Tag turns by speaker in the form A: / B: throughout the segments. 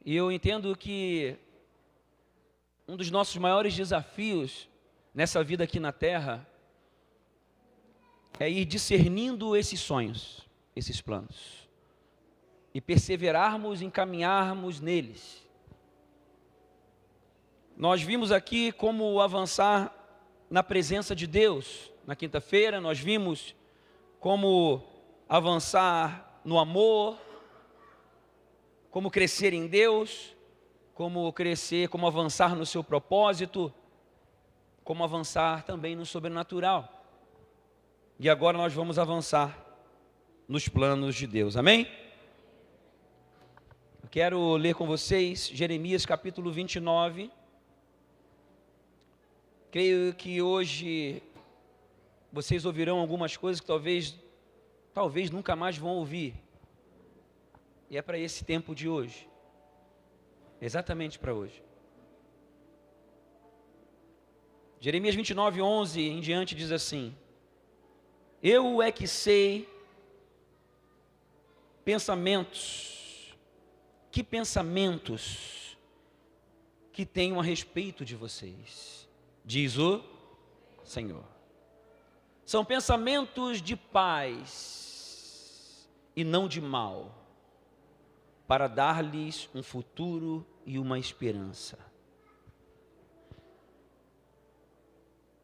A: E eu entendo que um dos nossos maiores desafios nessa vida aqui na Terra é ir discernindo esses sonhos, esses planos, e perseverarmos em caminharmos neles. Nós vimos aqui como avançar na presença de Deus. Na quinta-feira nós vimos como avançar no amor, como crescer em Deus, como crescer, como avançar no seu propósito, como avançar também no sobrenatural. E agora nós vamos avançar nos planos de Deus, amém? Eu quero ler com vocês Jeremias capítulo 29. Creio que hoje vocês ouvirão algumas coisas que talvez nunca mais vão ouvir. E é para esse tempo de hoje. Exatamente para hoje. Jeremias 29, 11 em diante diz assim: Eu é que sei pensamentos, que pensamentos que tenho a respeito de vocês, diz o Senhor. São pensamentos de paz e não de mal, para dar-lhes um futuro e uma esperança.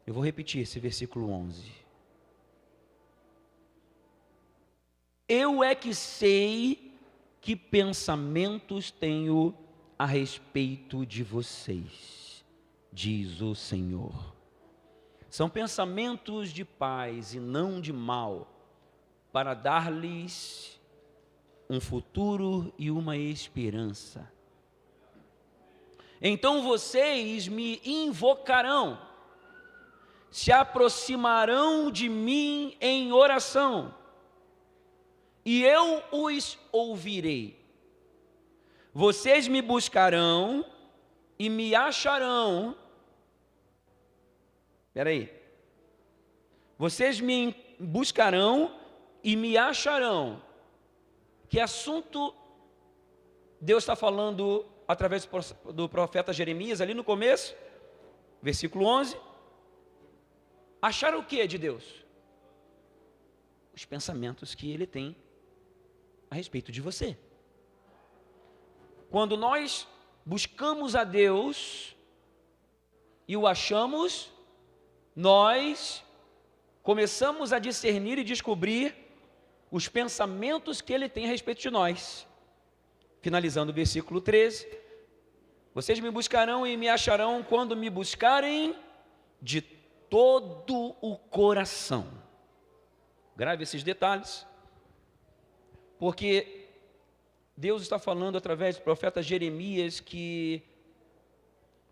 A: Eu vou repetir esse versículo 11. Eu é que sei que pensamentos tenho a respeito de vocês, diz o Senhor. São pensamentos de paz e não de mal, para dar-lhes um futuro e uma esperança. Então vocês me invocarão, se aproximarão de mim em oração, e eu os ouvirei. Vocês me buscarão e me acharão. Espera aí. Vocês me buscarão e me acharão. Que assunto Deus está falando através do profeta Jeremias, ali no começo, versículo 11. Achar o que de Deus? Os pensamentos que Ele tem a respeito de você. Quando nós buscamos a Deus e o achamos, nós começamos a discernir e descobrir os pensamentos que Ele tem a respeito de nós. Finalizando o versículo 13. Vocês me buscarão e me acharão quando me buscarem de todo o coração. Grave esses detalhes, porque Deus está falando através do profeta Jeremias que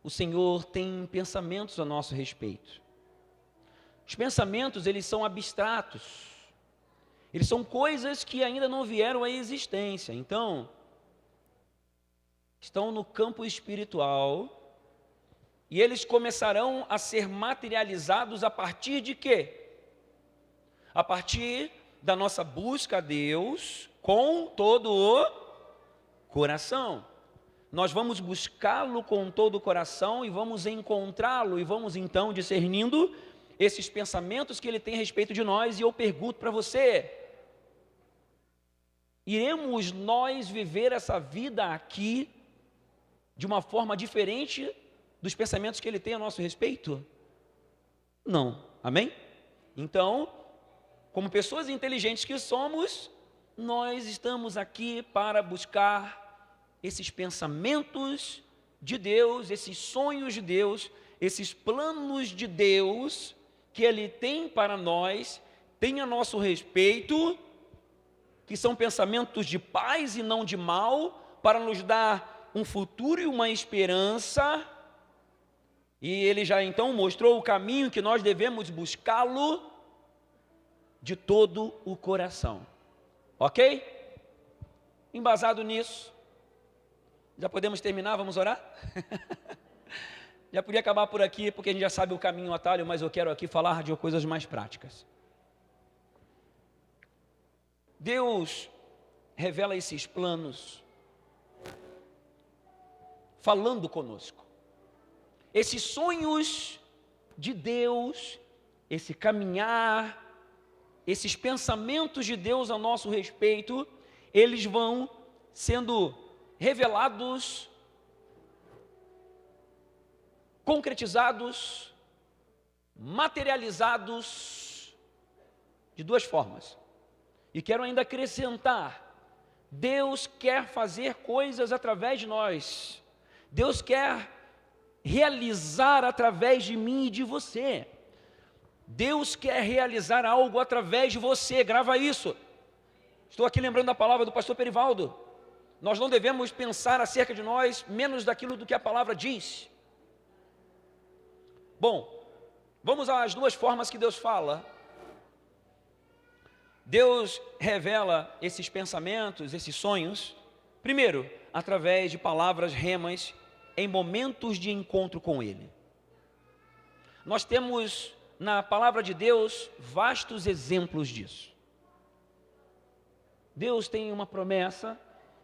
A: o Senhor tem pensamentos a nosso respeito. Os pensamentos, eles são abstratos. Eles são coisas que ainda não vieram à existência. Então, estão no campo espiritual e eles começarão a ser materializados a partir de quê? A partir da nossa busca a Deus com todo o coração. Nós vamos buscá-lo com todo o coração e vamos encontrá-lo e vamos então discernindo esses pensamentos que Ele tem a respeito de nós. E eu pergunto para você: iremos nós viver essa vida aqui de uma forma diferente dos pensamentos que Ele tem a nosso respeito? Não, amém? Então, como pessoas inteligentes que somos, nós estamos aqui para buscar esses pensamentos de Deus, esses sonhos de Deus, esses planos de Deus que Ele tem para nós, tem a nosso respeito, que são pensamentos de paz e não de mal, para nos dar um futuro e uma esperança. E Ele já então mostrou o caminho que nós devemos buscá-lo de todo o coração. Ok? Embasado nisso, já podemos terminar? Vamos orar? Já podia acabar por aqui, porque a gente já sabe o caminho, o atalho, mas eu quero aqui falar de coisas mais práticas. Deus revela esses planos falando conosco. Esses sonhos de Deus, esse caminhar, esses pensamentos de Deus a nosso respeito, eles vão sendo revelados, concretizados, materializados de duas formas. E quero ainda acrescentar: Deus quer fazer coisas através de nós. Deus quer realizar através de mim e de você. Deus quer realizar algo através de você, grava isso. Estou aqui lembrando da palavra do pastor Perivaldo. Nós não devemos pensar acerca de nós menos daquilo do que a palavra diz. Bom, vamos às duas formas que Deus fala. Deus revela esses pensamentos, esses sonhos, primeiro, através de palavras remas em momentos de encontro com Ele. Nós temos na palavra de Deus vastos exemplos disso. Deus tem uma promessa,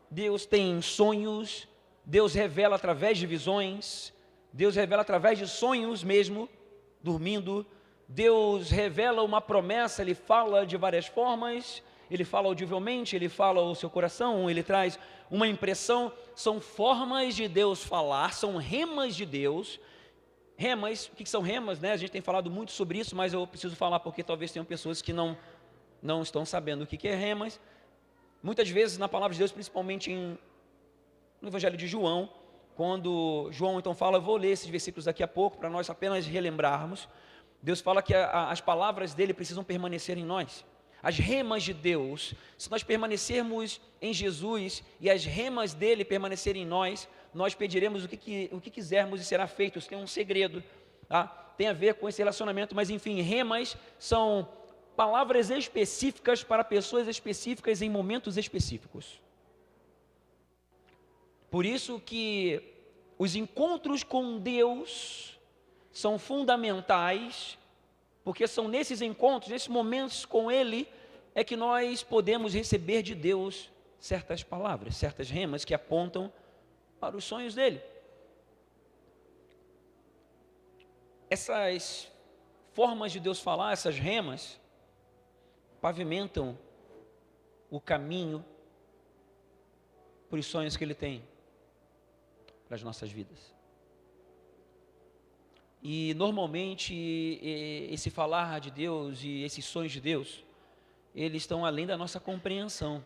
A: Deus tem sonhos, Deus revela através de visões, Deus revela através de sonhos mesmo, dormindo. Deus revela uma promessa, Ele fala de várias formas, Ele fala audivelmente, Ele fala ao seu coração, Ele traz uma impressão. São formas de Deus falar, são remas de Deus. Remas, o que são remas, né? A gente tem falado muito sobre isso, mas eu preciso falar porque talvez tenham pessoas que não estão sabendo o que é remas. Muitas vezes na palavra de Deus, principalmente no Evangelho de João, quando João então fala, eu vou ler esses versículos daqui a pouco, para nós apenas relembrarmos. Deus fala que as palavras dele precisam permanecer em nós. As remas de Deus, se nós permanecermos em Jesus e as remas dele permanecerem em nós, nós pediremos o que quisermos e será feito. Isso tem um segredo, tá? Tem a ver com esse relacionamento, mas enfim, remas são palavras específicas para pessoas específicas em momentos específicos. Por isso que os encontros com Deus são fundamentais, porque são nesses encontros, nesses momentos com Ele, é que nós podemos receber de Deus certas palavras, certas remas que apontam para os sonhos dEle. Essas formas de Deus falar, essas remas, pavimentam o caminho para os sonhos que Ele tem para as nossas vidas. E normalmente esse falar de Deus e esses sonhos de Deus, eles estão além da nossa compreensão.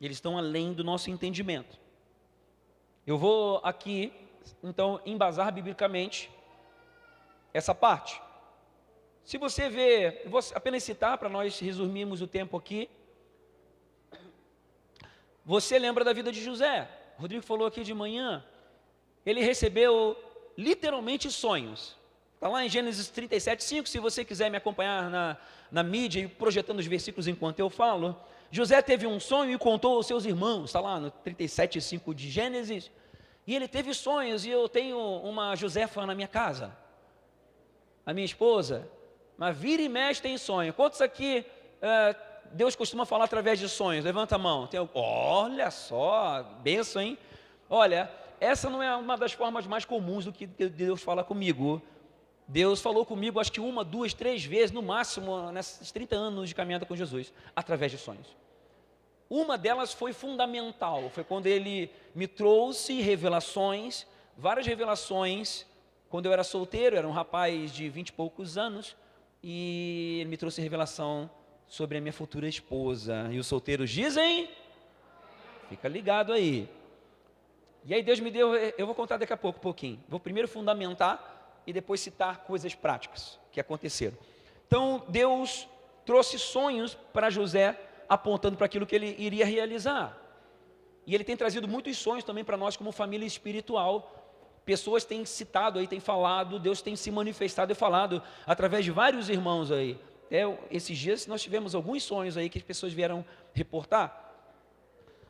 A: Eles estão além do nosso entendimento. Eu vou aqui, então, embasar biblicamente essa parte. Se você vê, eu vou apenas citar para nós resumirmos o tempo aqui. Você lembra da vida de José? O Rodrigo falou aqui de manhã. Ele recebeu literalmente sonhos. Está lá em Gênesis 37:5, se você quiser me acompanhar na mídia e projetando os versículos enquanto eu falo. José teve um sonho e contou aos seus irmãos, está lá no 37:5 de Gênesis, e ele teve sonhos, e eu tenho uma Josefa na minha casa, a minha esposa, mas vira e mexe tem sonho. Quantos aqui Deus costuma falar através de sonhos? Levanta a mão. Olha só, bênção, hein? Olha, essa não é uma das formas mais comuns do que Deus fala comigo. Deus falou comigo acho que 1, 2, 3 vezes no máximo nesses 30 anos de caminhada com Jesus, através de sonhos. Uma delas foi fundamental, foi quando Ele me trouxe revelações, várias revelações, quando eu era solteiro, era um rapaz de 20 e poucos anos, e Ele me trouxe revelação sobre a minha futura esposa. E os solteiros dizem? Fica ligado aí. E aí Deus me deu, eu vou contar daqui a pouco um pouquinho. Vou primeiro fundamentar e depois citar coisas práticas que aconteceram. Então Deus trouxe sonhos para José, apontando para aquilo que ele iria realizar. E Ele tem trazido muitos sonhos também para nós como família espiritual. Pessoas têm citado aí, têm falado, Deus tem se manifestado e falado através de vários irmãos aí. Até esses dias nós tivemos alguns sonhos aí que as pessoas vieram reportar.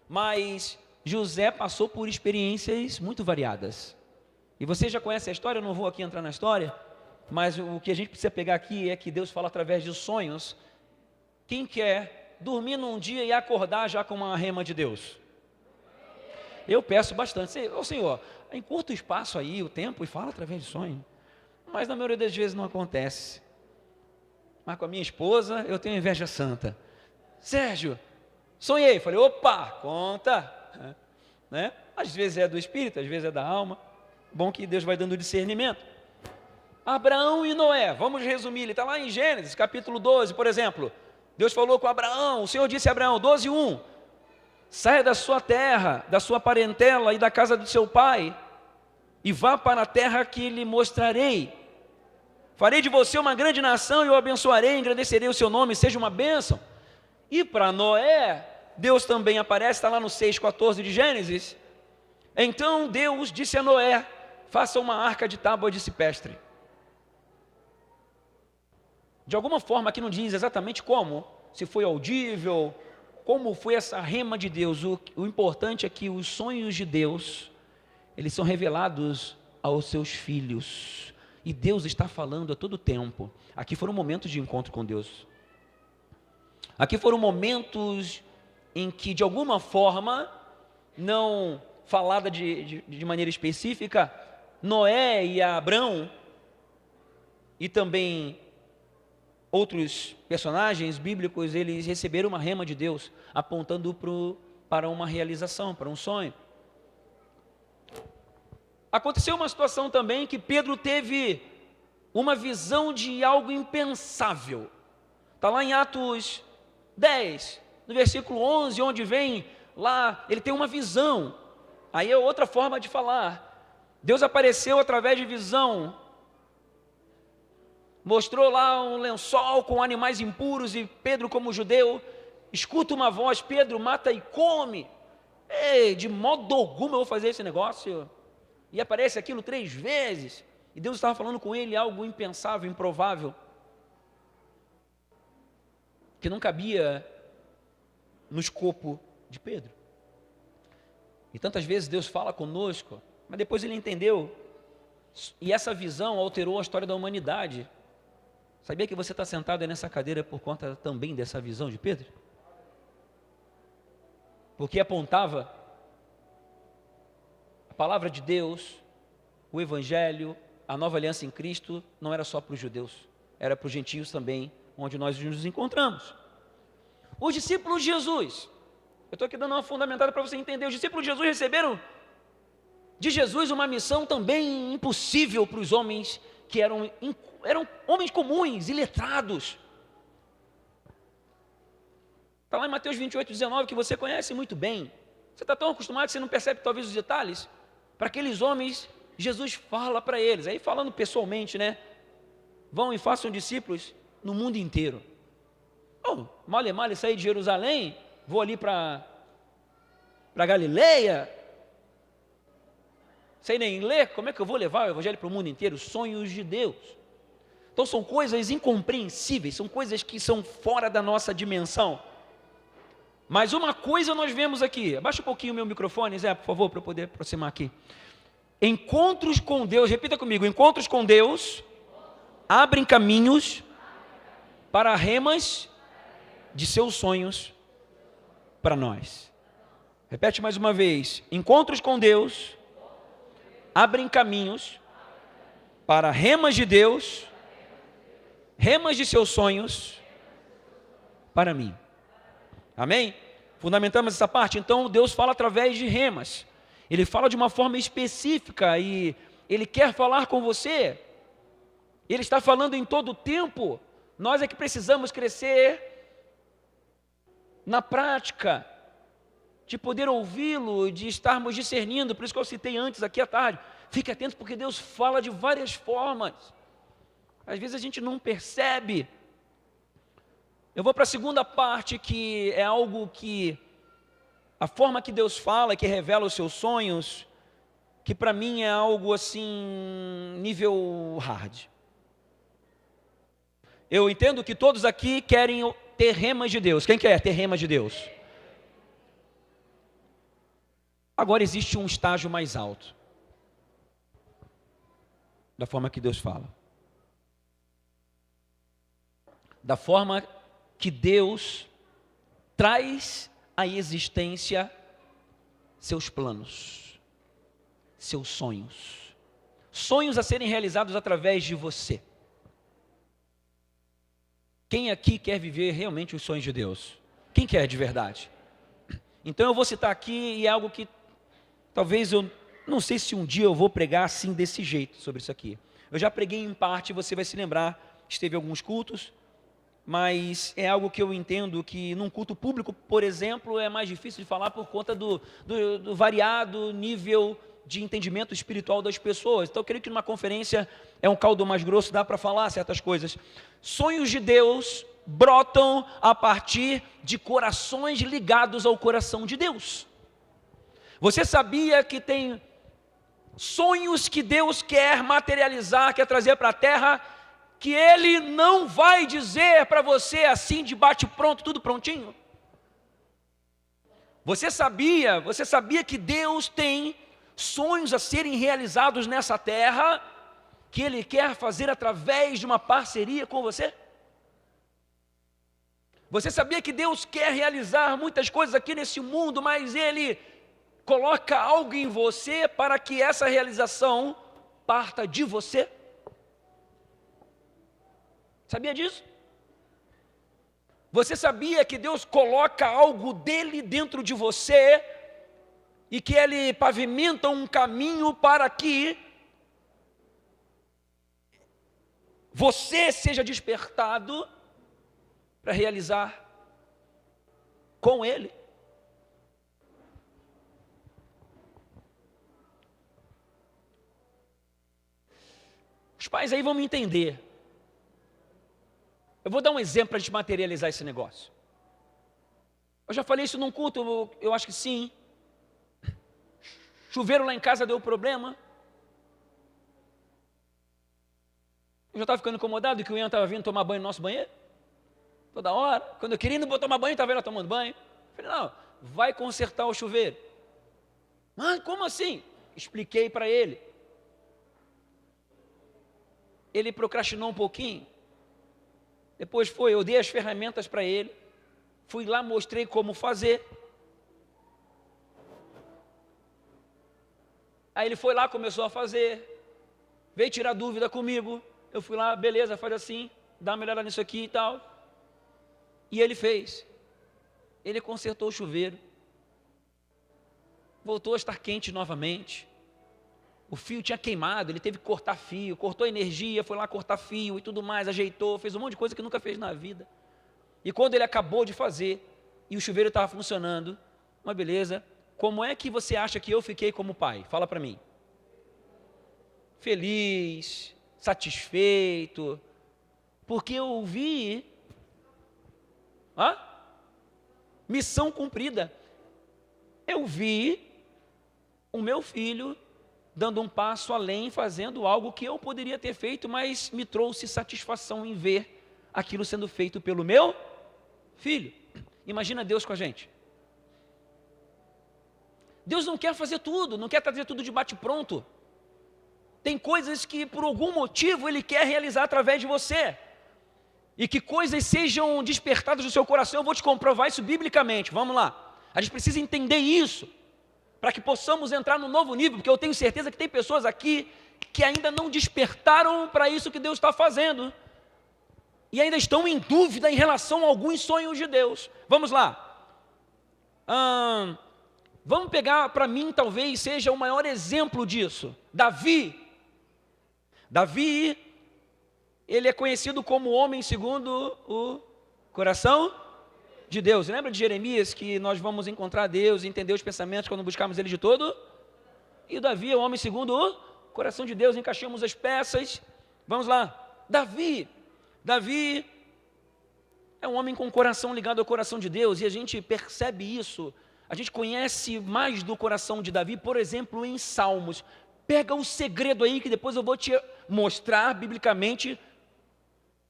A: Mas José passou por experiências muito variadas. E você já conhece a história, eu não vou aqui entrar na história, mas o que a gente precisa pegar aqui é que Deus fala através de sonhos. Quem quer dormir num dia e acordar já com uma rema de Deus? Eu peço bastante. Ô Senhor, encurta o espaço aí, o tempo, e fala através de sonho. Mas na maioria das vezes não acontece. Mas com a minha esposa, eu tenho inveja santa. Sérgio, sonhei. Falei, opa, conta. Né? Às vezes é do espírito, às vezes é da alma. Bom que Deus vai dando discernimento. Abraão e Noé, vamos resumir, ele está lá em Gênesis, capítulo 12, por exemplo. Deus falou com Abraão, o Senhor disse a Abraão, 12:1, saia da sua terra, da sua parentela e da casa do seu pai, e vá para a terra que lhe mostrarei. Farei de você uma grande nação e o abençoarei, engrandecerei o seu nome, seja uma bênção. E para Noé, Deus também aparece, está lá no 6:14 de Gênesis. Então Deus disse a Noé, faça uma arca de tábua de cipestre. De alguma forma aqui não diz exatamente como, se foi audível, como foi essa rema de Deus. O importante é que os sonhos de Deus, eles são revelados aos seus filhos. E Deus está falando a todo tempo. Aqui foram momentos de encontro com Deus. Aqui foram momentos em que, de alguma forma, não falada de maneira específica, Noé e Abrão, e também outros personagens bíblicos, eles receberam uma rema de Deus, apontando para uma realização, para um sonho. Aconteceu uma situação também que Pedro teve uma visão de algo impensável. Está lá em Atos 10, no versículo 11, onde vem lá, ele tem uma visão. Aí é outra forma de falar. Deus apareceu através de visão. Mostrou lá um lençol com animais impuros e Pedro, como judeu, escuta uma voz, Pedro, mata e come. Ei, de modo algum eu vou fazer esse negócio. E aparece aquilo 3 vezes. E Deus estava falando com ele algo impensável, improvável, que não cabia no escopo de Pedro. E tantas vezes Deus fala conosco, mas depois ele entendeu. E essa visão alterou a história da humanidade. Sabia que você está sentado aí nessa cadeira por conta também dessa visão de Pedro? Porque apontava a palavra de Deus, o Evangelho, a nova aliança em Cristo, não era só para os judeus, era para os gentios também, onde nós nos encontramos. Os discípulos de Jesus, eu estou aqui dando uma fundamentada para você entender, os discípulos de Jesus receberam de Jesus uma missão também impossível para os homens que eram homens comuns, iletrados. Está lá em Mateus 28:19, que você conhece muito bem. Você está tão acostumado que você não percebe talvez os detalhes. Para aqueles homens, Jesus fala para eles, aí falando pessoalmente, né? Vão e façam discípulos no mundo inteiro. Male sair de Jerusalém, vou ali para Galileia, sei nem ler, como é que eu vou levar o Evangelho para o mundo inteiro? Sonhos de Deus. Então são coisas incompreensíveis, são coisas que são fora da nossa dimensão. Mas uma coisa nós vemos aqui, abaixa um pouquinho o meu microfone, Zé, por favor, para eu poder aproximar aqui. Encontros com Deus, repita comigo, encontros com Deus abrem caminhos para remas de seus sonhos para nós. Repete mais uma vez, encontros com Deus abrem caminhos para remas de Deus, remas de seus sonhos para mim. Amém? Fundamentamos essa parte. Então Deus fala através de remas. Ele fala de uma forma específica e Ele quer falar com você. Ele está falando em todo o tempo. Nós é que precisamos crescer na prática, de poder ouvi-lo, de estarmos discernindo. Por isso que eu citei antes aqui à tarde. Fique atento porque Deus fala de várias formas. Às vezes a gente não percebe. Eu vou para a segunda parte, que é algo que, a forma que Deus fala, que revela os seus sonhos, que para mim é algo assim, nível hard. Eu entendo que todos aqui querem ter remas de Deus. Quem quer ter remas de Deus? Agora existe um estágio mais alto da forma que Deus fala. Da forma que Deus traz à existência seus planos, seus sonhos. Sonhos a serem realizados através de você. Quem aqui quer viver realmente os sonhos de Deus? Quem quer de verdade? Então eu vou citar aqui, e é algo que talvez eu não sei se um dia eu vou pregar assim desse jeito sobre isso aqui. Eu já preguei em parte, você vai se lembrar, esteve em alguns cultos, mas é algo que eu entendo que num culto público, por exemplo, é mais difícil de falar por conta do variado nível de entendimento espiritual das pessoas. Então eu creio que numa conferência é um caldo mais grosso, dá para falar certas coisas. Sonhos de Deus brotam a partir de corações ligados ao coração de Deus. Você sabia que tem sonhos que Deus quer materializar, quer trazer para a terra, que Ele não vai dizer para você assim de bate-pronto, tudo prontinho? Você sabia que Deus tem sonhos a serem realizados nessa terra, que Ele quer fazer através de uma parceria com você? Você sabia que Deus quer realizar muitas coisas aqui nesse mundo, mas Ele coloca algo em você para que essa realização parta de você? Sabia disso? Você sabia que Deus coloca algo dele dentro de você e que Ele pavimenta um caminho para que você seja despertado para realizar com Ele? Os pais aí vão me entender. Eu vou dar um exemplo para a gente materializar esse negócio. Eu já falei isso num culto, eu acho que sim. Chuveiro lá em casa deu problema. Eu já estava ficando incomodado que o Ian estava vindo tomar banho no nosso banheiro. Toda hora. Quando eu queria ir tomar banho, estava ela tomando banho. Eu falei, não, vai consertar o chuveiro. Mas como assim? Expliquei para ele. Ele procrastinou um pouquinho. Depois eu dei as ferramentas para ele. Fui lá, mostrei como fazer. Aí ele foi lá, começou a fazer. Veio tirar dúvida comigo. Eu fui lá, beleza, faz assim, dá uma melhorada nisso aqui e tal. E ele fez. Ele consertou o chuveiro. Voltou a estar quente novamente. O fio tinha queimado, ele teve que cortar fio, cortou energia, foi lá cortar fio e tudo mais, ajeitou, fez um monte de coisa que nunca fez na vida. E quando ele acabou de fazer, e o chuveiro estava funcionando, uma beleza, como é que você acha que eu fiquei como pai? Fala para mim. Feliz, satisfeito, porque eu vi missão cumprida. Eu vi o meu filho dando um passo além, fazendo algo que eu poderia ter feito, mas me trouxe satisfação em ver aquilo sendo feito pelo meu filho. Imagina Deus com a gente. Deus não quer fazer tudo, não quer trazer tudo de bate-pronto. Tem coisas que por algum motivo Ele quer realizar através de você. E que coisas sejam despertadas do seu coração. Eu vou te comprovar isso biblicamente, vamos lá. A gente precisa entender isso, para que possamos entrar no novo nível, porque eu tenho certeza que tem pessoas aqui que ainda não despertaram para isso que Deus está fazendo, e ainda estão em dúvida em relação a alguns sonhos de Deus. Vamos lá. Vamos pegar, para mim, talvez seja o maior exemplo disso. Davi, ele é conhecido como homem segundo o coração de Deus. Lembra de Jeremias, que nós vamos encontrar Deus e entender os pensamentos quando buscarmos Ele de todo? E Davi é o homem segundo o coração de Deus, encaixamos as peças. Vamos lá. Davi é um homem com o coração ligado ao coração de Deus, e a gente percebe isso, a gente conhece mais do coração de Davi, por exemplo, em Salmos. Pega o segredo aí, que depois eu vou te mostrar biblicamente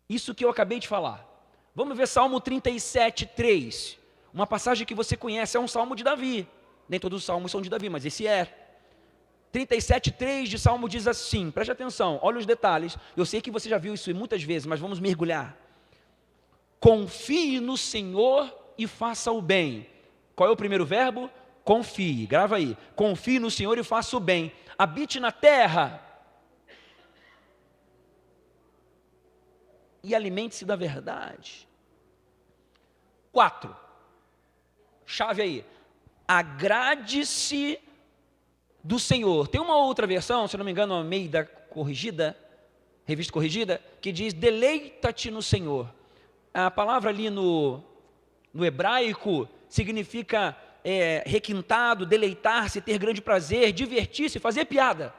A: isso que eu acabei de falar. Vamos ver Salmo 37, 3. Uma passagem que você conhece, é um salmo de Davi. Nem todos os salmos são de Davi, mas esse é. 37, 3 de Salmo diz assim, preste atenção, olha os detalhes. Eu sei que você já viu isso muitas vezes, mas vamos mergulhar. Confie no Senhor e faça o bem. Qual é o primeiro verbo? confie, grava aí, confie no Senhor e faça o bem, habite na terra e alimente-se da verdade. 4, chave aí, agrade-se do Senhor. Tem uma outra versão, se não me engano, a Almeida corrigida, revista corrigida, que diz, deleita-te no Senhor. A palavra ali no hebraico significa requintado, deleitar-se, ter grande prazer, divertir-se, fazer piada.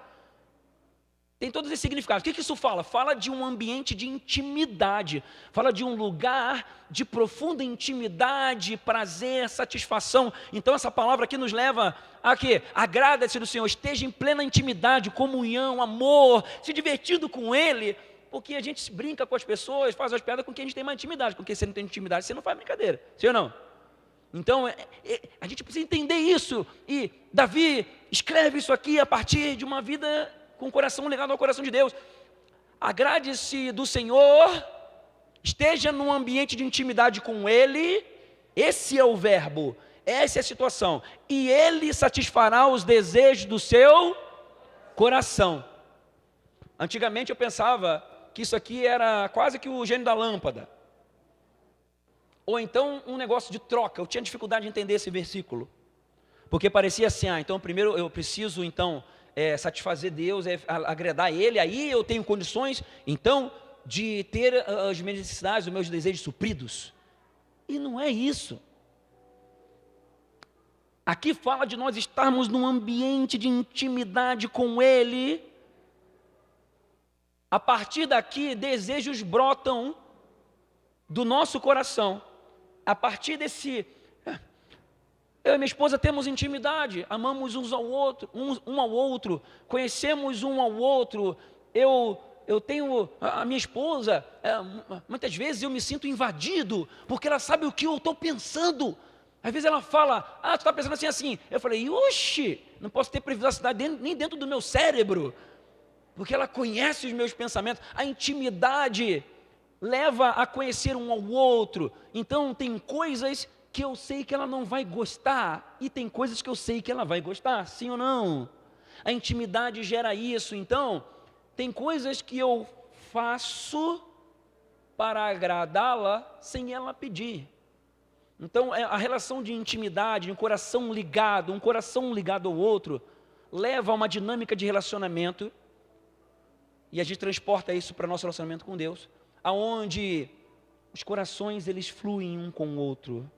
A: Tem todos esses significados. O que isso fala? Fala de um ambiente de intimidade, fala de um lugar de profunda intimidade, prazer, satisfação. Então essa palavra aqui nos leva a quê? Agrada-se do Senhor, esteja em plena intimidade, comunhão, amor, se divertindo com Ele, porque a gente brinca com as pessoas, faz as piadas com quem a gente tem mais intimidade, com quem você não tem intimidade, você não faz brincadeira, sim ou não? Então, a gente precisa entender isso, e Davi escreve isso aqui a partir de uma vida com o coração ligado ao coração de Deus. Agrade-se do Senhor, esteja num ambiente de intimidade com Ele, esse é o verbo, essa é a situação, e Ele satisfará os desejos do seu coração. Antigamente eu pensava que isso aqui era quase que o gênio da lâmpada, ou então um negócio de troca. Eu tinha dificuldade de entender esse versículo, porque parecia assim, então primeiro eu preciso satisfazer Deus, agradar Ele, aí eu tenho condições, então, de ter as minhas necessidades, os meus desejos supridos. E não é isso. Aqui fala de nós estarmos num ambiente de intimidade com Ele. A partir daqui, desejos brotam do nosso coração. A partir desse... Eu e minha esposa temos intimidade, amamos um ao outro, conhecemos um ao outro. Eu tenho a minha esposa, muitas vezes eu me sinto invadido, porque ela sabe o que eu estou pensando. Às vezes ela fala, tu está pensando assim. Eu falei, oxe, não posso ter privacidade nem dentro do meu cérebro, porque ela conhece os meus pensamentos. A intimidade leva a conhecer um ao outro. Então tem coisas que eu sei que ela não vai gostar, e tem coisas que eu sei que ela vai gostar, sim ou não? A intimidade gera isso. Então, tem coisas que eu faço para agradá-la sem ela pedir. Então, a relação de intimidade, um coração ligado ao outro, leva a uma dinâmica de relacionamento, e a gente transporta isso para o nosso relacionamento com Deus, aonde os corações eles fluem um com o outro.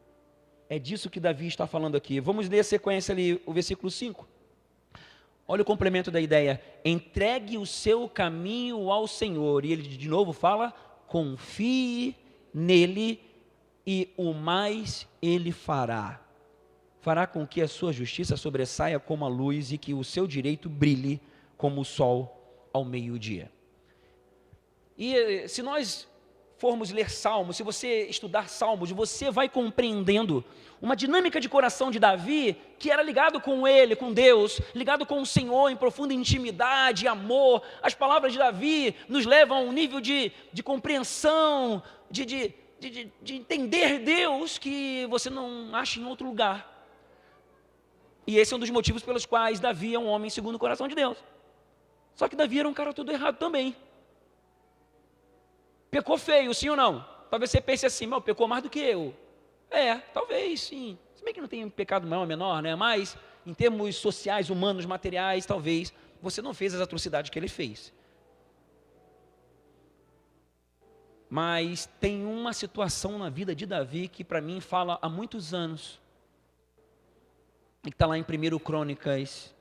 A: É disso que Davi está falando aqui. Vamos ler a sequência ali, o versículo 5. Olha o complemento da ideia. Entregue o seu caminho ao Senhor. E ele de novo fala, confie nele e o mais ele fará. Fará com que a sua justiça sobressaia como a luz e que o seu direito brilhe como o sol ao meio-dia. E se nós formos ler Salmos, se você estudar Salmos, você vai compreendendo uma dinâmica de coração de Davi, que era ligado com ele, com Deus, ligado com o Senhor em profunda intimidade, amor. As palavras de Davi nos levam a um nível de compreensão, de entender Deus que você não acha em outro lugar. E esse é um dos motivos pelos quais Davi é um homem segundo o coração de Deus. Só que Davi era um cara todo errado também. Pecou feio, sim ou não? Talvez você pense assim, mas pecou mais do que eu. Talvez sim. Se bem que não tem um pecado maior ou menor, né? Mas em termos sociais, humanos, materiais, talvez você não fez as atrocidades que ele fez. Mas tem uma situação na vida de Davi que para mim fala há muitos anos. E que está lá em 1 Crônicas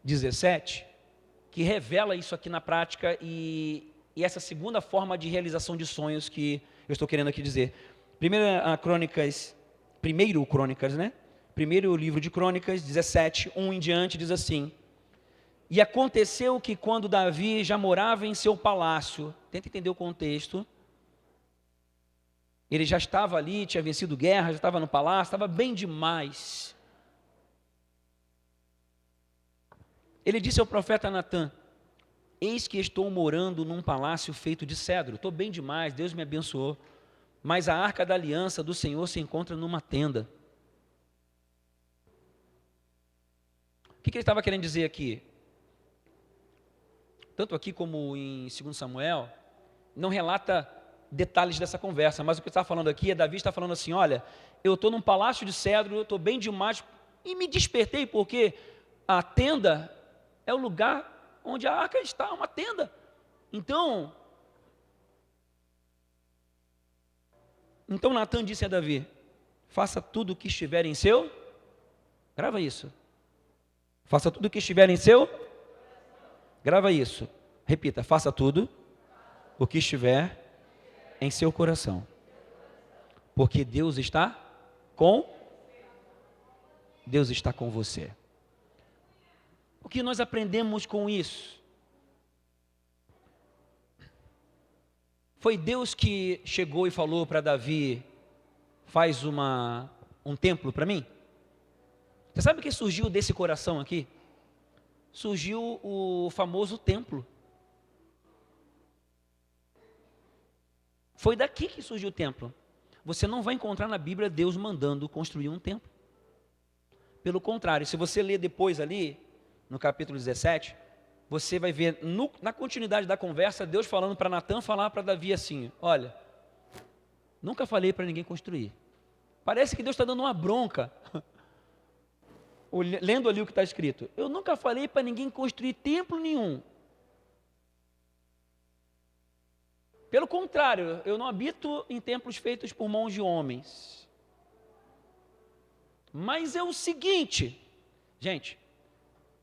A: 17, que revela isso aqui na prática e essa segunda forma de realização de sonhos que eu estou querendo aqui dizer. Primeiro livro de Crônicas, 17, 1 em diante, diz assim: E aconteceu que quando Davi já morava em seu palácio, tenta entender o contexto, ele já estava ali, tinha vencido guerra, já estava no palácio, estava bem demais. Ele disse ao profeta Natã: Eis que estou morando num palácio feito de cedro. Estou bem demais, Deus me abençoou. Mas a arca da aliança do Senhor se encontra numa tenda. que ele estava querendo dizer aqui? Tanto aqui como em 2 Samuel, não relata detalhes dessa conversa, mas o que está falando aqui é Davi está falando assim, olha, eu estou num palácio de cedro, eu estou bem demais, e me despertei porque a tenda é o lugar onde a arca está, uma tenda. Então Natan disse a Davi, faça tudo o que estiver em seu, grava isso, faça tudo o que estiver em seu, grava isso, repita, faça tudo o que estiver em seu coração, porque Deus está com você. O que nós aprendemos com isso? Foi Deus que chegou e falou para Davi, faz um templo para mim? Você sabe o que surgiu desse coração aqui? Surgiu o famoso templo. Foi daqui que surgiu o templo. Você não vai encontrar na Bíblia Deus mandando construir um templo. Pelo contrário, se você ler depois ali, no capítulo 17, você vai ver, na continuidade da conversa, Deus falando para Natan falar para Davi assim, olha, nunca falei para ninguém construir. Parece que Deus está dando uma bronca, lendo ali o que está escrito. Eu nunca falei para ninguém construir templo nenhum. Pelo contrário, eu não habito em templos feitos por mãos de homens. Mas é o seguinte, gente,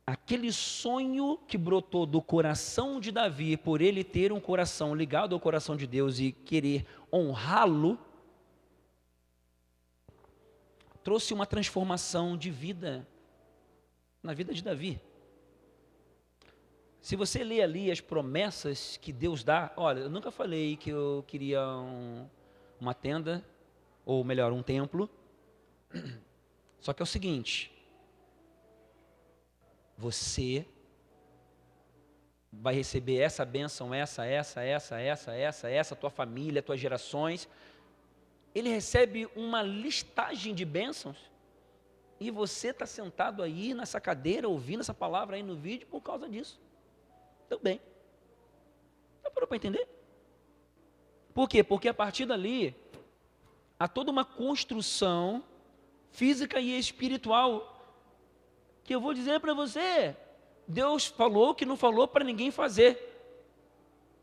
A: aquele sonho que brotou do coração de Davi, por ele ter um coração ligado ao coração de Deus e querer honrá-lo, trouxe uma transformação de vida na vida de Davi. Se você ler ali as promessas que Deus dá, olha, eu nunca falei que eu queria uma tenda, ou melhor, um templo. Só que é o seguinte, você vai receber essa bênção, essa, tua família, tuas gerações. Ele recebe uma listagem de bênçãos, e você está sentado aí nessa cadeira, ouvindo essa palavra aí no vídeo por causa disso. Também. Já parou para entender? Por quê? Porque a partir dali, há toda uma construção física e espiritual, que eu vou dizer para você, Deus falou que não falou para ninguém fazer,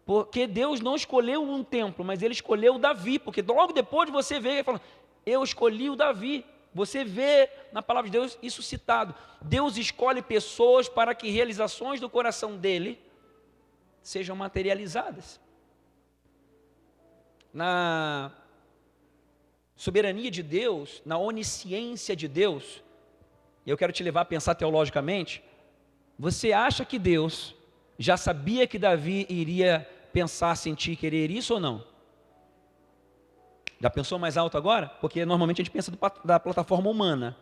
A: porque Deus não escolheu um templo, mas Ele escolheu Davi, porque logo depois de você ver, Ele falou, eu escolhi o Davi. Você vê na palavra de Deus isso citado. Deus escolhe pessoas para que realizações do coração dele sejam materializadas. Na soberania de Deus, na onisciência de Deus, eu quero te levar a pensar teologicamente, você acha que Deus já sabia que Davi iria pensar, sentir, querer isso ou não? Já pensou mais alto agora? Porque normalmente a gente pensa da plataforma humana.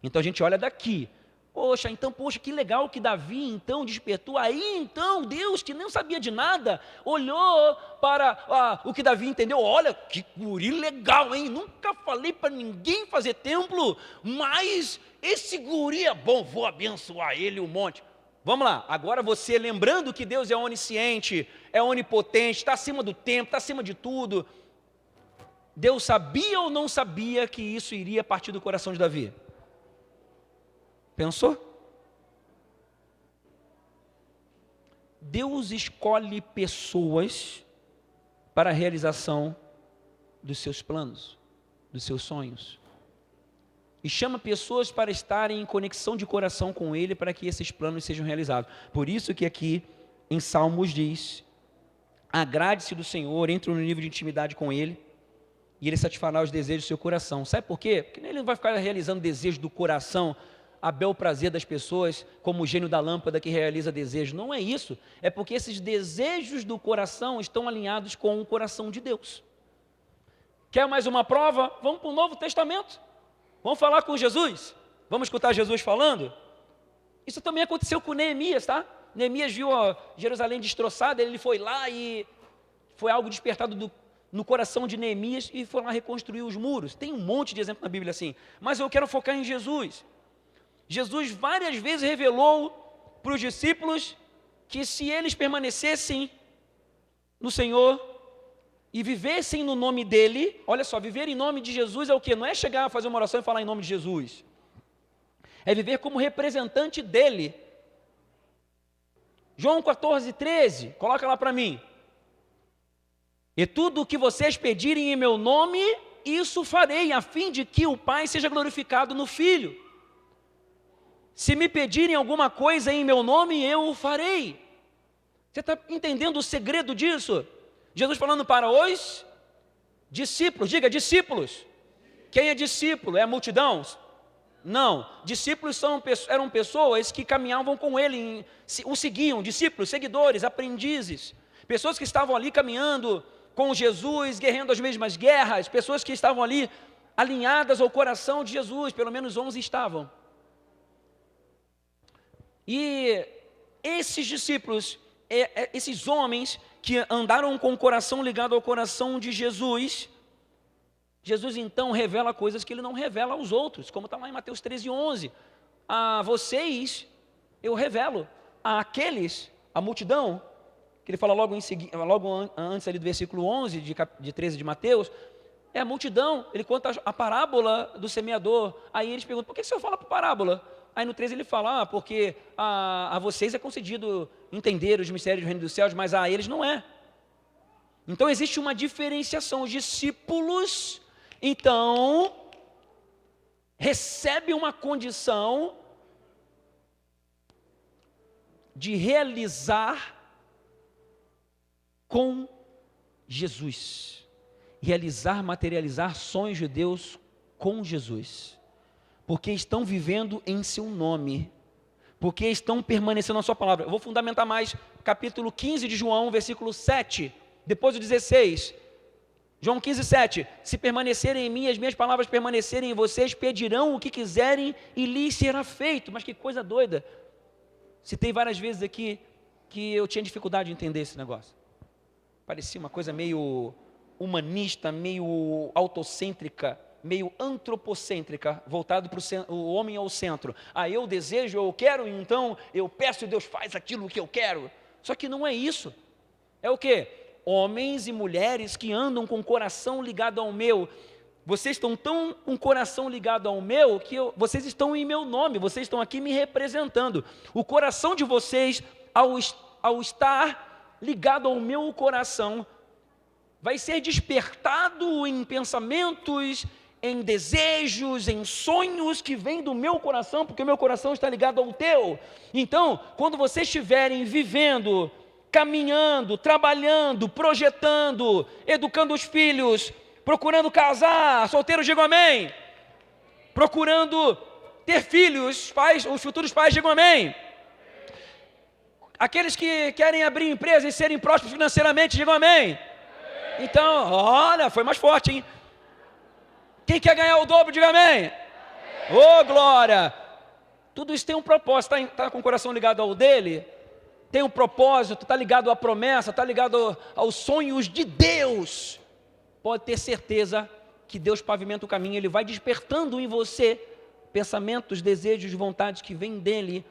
A: Então a gente olha daqui. Poxa, que legal que Davi então despertou. Aí então Deus, que não sabia de nada, olhou para o que Davi entendeu. Olha, que guri legal, hein? Nunca falei para ninguém fazer templo, mas esse guri é bom, vou abençoar ele um monte. Vamos lá, agora você lembrando que Deus é onisciente, é onipotente, está acima do tempo, está acima de tudo. Deus sabia ou não sabia que isso iria partir do coração de Davi? Pensou? Deus escolhe pessoas para a realização dos seus planos, dos seus sonhos. E chama pessoas para estarem em conexão de coração com Ele, para que esses planos sejam realizados. Por isso que aqui em Salmos diz, agrade-se do Senhor, entre no nível de intimidade com Ele, e Ele satisfará os desejos do seu coração. Sabe por quê? Porque Ele não vai ficar realizando desejos do coração, a bel prazer das pessoas, como o gênio da lâmpada que realiza desejos. Não é isso. É porque esses desejos do coração estão alinhados com o coração de Deus. Quer mais uma prova? Vamos para o Novo Testamento. Vamos falar com Jesus? Vamos escutar Jesus falando? Isso também aconteceu com Neemias, tá? Neemias viu Jerusalém destroçada, ele foi lá e foi algo despertado no coração de Neemias e foi lá reconstruir os muros. Tem um monte de exemplo na Bíblia assim, mas eu quero focar em Jesus. Jesus várias vezes revelou para os discípulos que se eles permanecessem no Senhor e vivessem no nome dEle, olha só, viver em nome de Jesus é o quê? Não é chegar a fazer uma oração e falar em nome de Jesus. É viver como representante dEle. João 14:13, coloca lá para mim. E tudo o que vocês pedirem em meu nome, isso farei, a fim de que o Pai seja glorificado no Filho. Se me pedirem alguma coisa em meu nome, eu o farei. Você está entendendo o segredo disso? Jesus falando para os discípulos, diga discípulos. Quem é discípulo? É a multidão? Não, discípulos eram pessoas que caminhavam com ele, o seguiam, discípulos, seguidores, aprendizes. Pessoas que estavam ali caminhando com Jesus, guerreando as mesmas guerras, pessoas que estavam ali alinhadas ao coração de Jesus, pelo menos 11 estavam. E esses discípulos, esses homens que andaram com o coração ligado ao coração de Jesus, Jesus então revela coisas que ele não revela aos outros, como está lá em Mateus 13:11. A vocês eu revelo, a aqueles, a multidão, que ele fala logo antes ali do versículo 11 de 13 de Mateus, é a multidão. Ele conta a parábola do semeador. Aí eles perguntam, por que o senhor fala por parábola? Aí no 13 ele fala, porque a vocês é concedido entender os mistérios do reino dos céus, mas a eles não é. Então existe uma diferenciação. Os discípulos, então, recebem uma condição de realizar com Jesus. Realizar, materializar sonhos de Deus com Jesus. Porque estão vivendo em seu nome, porque estão permanecendo na sua palavra. Eu vou fundamentar mais, capítulo 15 de João, versículo 7, depois do 16, João 15:7, se permanecerem em mim, as minhas palavras permanecerem em vocês, pedirão o que quiserem e lhes será feito. Mas que coisa doida, citei várias vezes aqui, que eu tinha dificuldade de entender esse negócio, parecia uma coisa meio humanista, meio autocêntrica, meio antropocêntrica, voltado para o homem ao centro. Eu desejo, eu quero, então eu peço e Deus faz aquilo que eu quero. Só que não é isso. É o quê? Homens e mulheres que andam com o coração ligado ao meu. Vocês estão tão com o coração ligado ao meu, que vocês estão em meu nome, vocês estão aqui me representando. O coração de vocês, ao estar ligado ao meu coração, vai ser despertado em pensamentos, em desejos, em sonhos que vêm do meu coração, porque o meu coração está ligado ao teu. Então, quando vocês estiverem vivendo, caminhando, trabalhando, projetando, educando os filhos, procurando casar, solteiros, digam amém, procurando ter filhos, os futuros pais, digam amém, aqueles que querem abrir empresa e serem prósperos financeiramente, digam amém. Então, olha, foi mais forte, hein? Quem quer ganhar o dobro, diga amém. Ô, glória! Tudo isso tem um propósito, está com o coração ligado ao dele, tem um propósito, está ligado à promessa, está ligado aos sonhos de Deus. Pode ter certeza que Deus pavimenta o caminho, Ele vai despertando em você pensamentos, desejos, vontades que vêm dEle,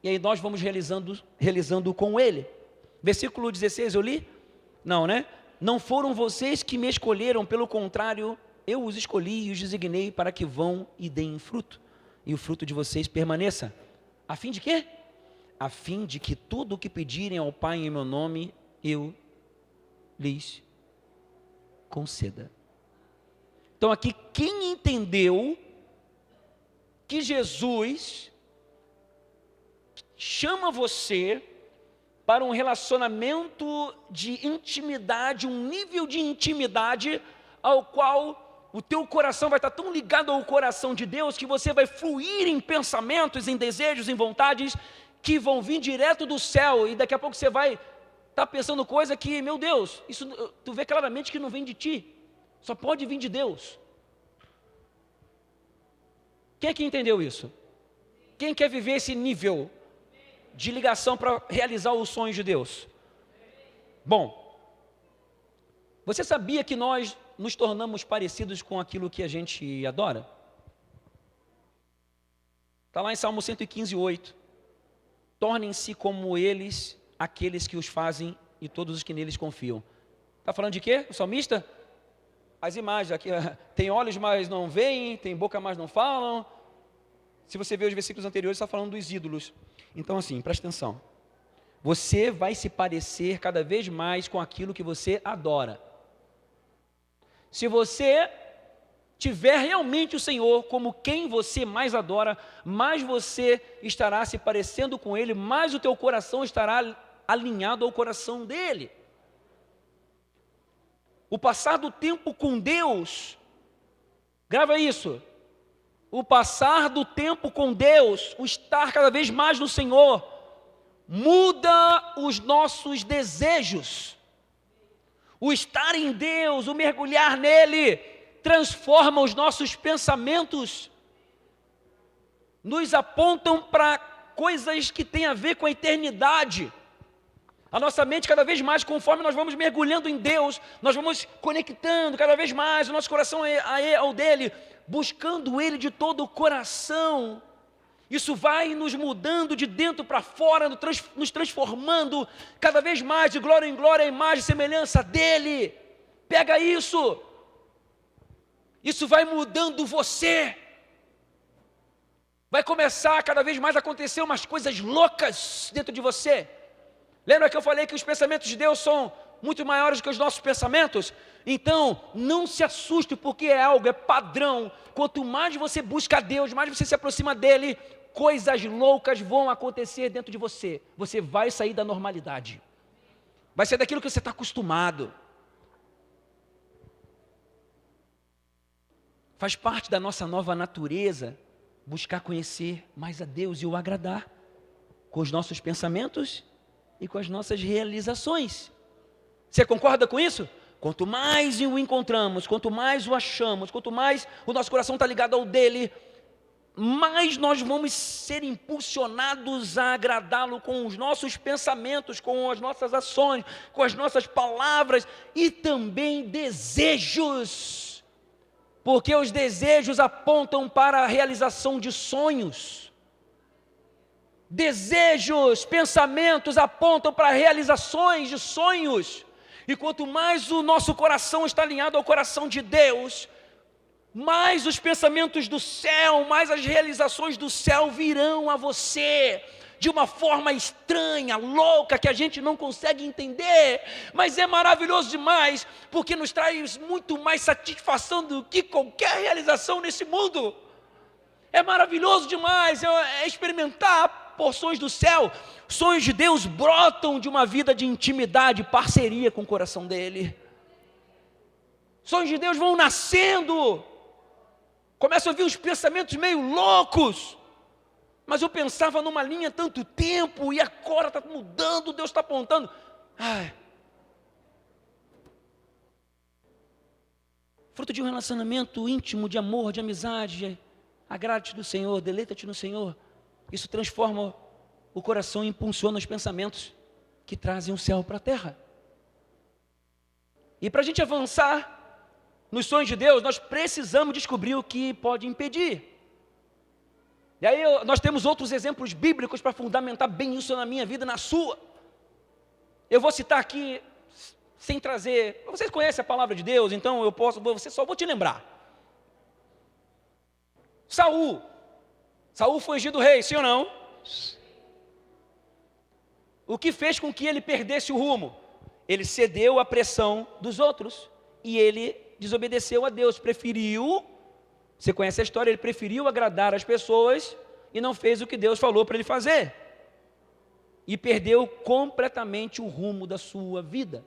A: e aí nós vamos realizando com Ele. Versículo 16 eu li? Não, né? Não foram vocês que me escolheram, pelo contrário, eu os escolhi e os designei para que vão e deem fruto, e o fruto de vocês permaneça. A fim de quê? A fim de que tudo o que pedirem ao Pai em meu nome, eu lhes conceda. Então aqui, quem entendeu que Jesus chama você para um relacionamento de intimidade, um nível de intimidade ao qual o teu coração vai estar tão ligado ao coração de Deus que você vai fluir em pensamentos, em desejos, em vontades que vão vir direto do céu, e daqui a pouco você vai estar pensando coisa que, meu Deus, isso tu vê claramente que não vem de ti, só pode vir de Deus. Quem é que entendeu isso? Quem quer viver esse nível de ligação para realizar os sonhos de Deus? Bom, você sabia que nós nos tornamos parecidos com aquilo que a gente adora? Está lá em Salmo 115:8. Tornem-se como eles, aqueles que os fazem e todos os que neles confiam. Está falando de quê? O salmista? As imagens aqui, tem olhos, mas não veem, tem boca, mas não falam. Se você ver os versículos anteriores, está falando dos ídolos. Então assim, presta atenção. Você vai se parecer cada vez mais com aquilo que você adora. Se você tiver realmente o Senhor como quem você mais adora, mais você estará se parecendo com Ele, mais o teu coração estará alinhado ao coração dEle. O passar do tempo com Deus, grava isso, o passar do tempo com Deus, o estar cada vez mais no Senhor, muda os nossos desejos. O estar em Deus, o mergulhar nele, transforma os nossos pensamentos, nos apontam para coisas que têm a ver com a eternidade. A nossa mente cada vez mais, conforme nós vamos mergulhando em Deus, nós vamos conectando cada vez mais o nosso coração ao dele, buscando ele de todo o coração. Isso vai nos mudando de dentro para fora, nos transformando cada vez mais de glória em glória, a imagem e semelhança dele. Pega isso. Isso vai mudando você. Vai começar cada vez mais a acontecer umas coisas loucas dentro de você. Lembra que eu falei que os pensamentos de Deus são muito maiores que os nossos pensamentos? Então, não se assuste, porque é algo, é padrão. Quanto mais você busca a Deus, mais você se aproxima dele, coisas loucas vão acontecer dentro de você. Você vai sair da normalidade. Vai sair daquilo que você está acostumado. Faz parte da nossa nova natureza buscar conhecer mais a Deus e o agradar com os nossos pensamentos e com as nossas realizações. Você concorda com isso? Quanto mais o encontramos, quanto mais o achamos, quanto mais o nosso coração está ligado ao dele, mais nós vamos ser impulsionados a agradá-lo com os nossos pensamentos, com as nossas ações, com as nossas palavras e também desejos. Porque os desejos apontam para a realização de sonhos. Desejos, pensamentos apontam para realizações de sonhos. E quanto mais o nosso coração está alinhado ao coração de Deus, mais os pensamentos do céu, mais as realizações do céu virão a você, de uma forma estranha, louca, que a gente não consegue entender, mas é maravilhoso demais, porque nos traz muito mais satisfação do que qualquer realização nesse mundo. É maravilhoso demais, é experimentar porções do céu. Sonhos de Deus brotam de uma vida de intimidade, parceria com o coração dele. Sonhos de Deus vão nascendo. Começa a ouvir uns pensamentos meio loucos. Mas eu pensava numa linha há tanto tempo e agora está mudando, Deus está apontando. Fruto de um relacionamento íntimo, de amor, de amizade. Agrade-te do Senhor, deleita-te no Senhor. Isso transforma o coração e impulsiona os pensamentos que trazem o céu para a terra. E para a gente avançar nos sonhos de Deus, nós precisamos descobrir o que pode impedir. E aí nós temos outros exemplos bíblicos para fundamentar bem isso na minha vida e na sua. Eu vou citar aqui, sem trazer... Vocês conhecem a palavra de Deus, então só vou te lembrar. Saul foi ungido rei, sim ou não? O que fez com que ele perdesse o rumo? Ele cedeu à pressão dos outros e ele desobedeceu a Deus, você conhece a história, ele preferiu agradar as pessoas e não fez o que Deus falou para ele fazer. E perdeu completamente o rumo da sua vida.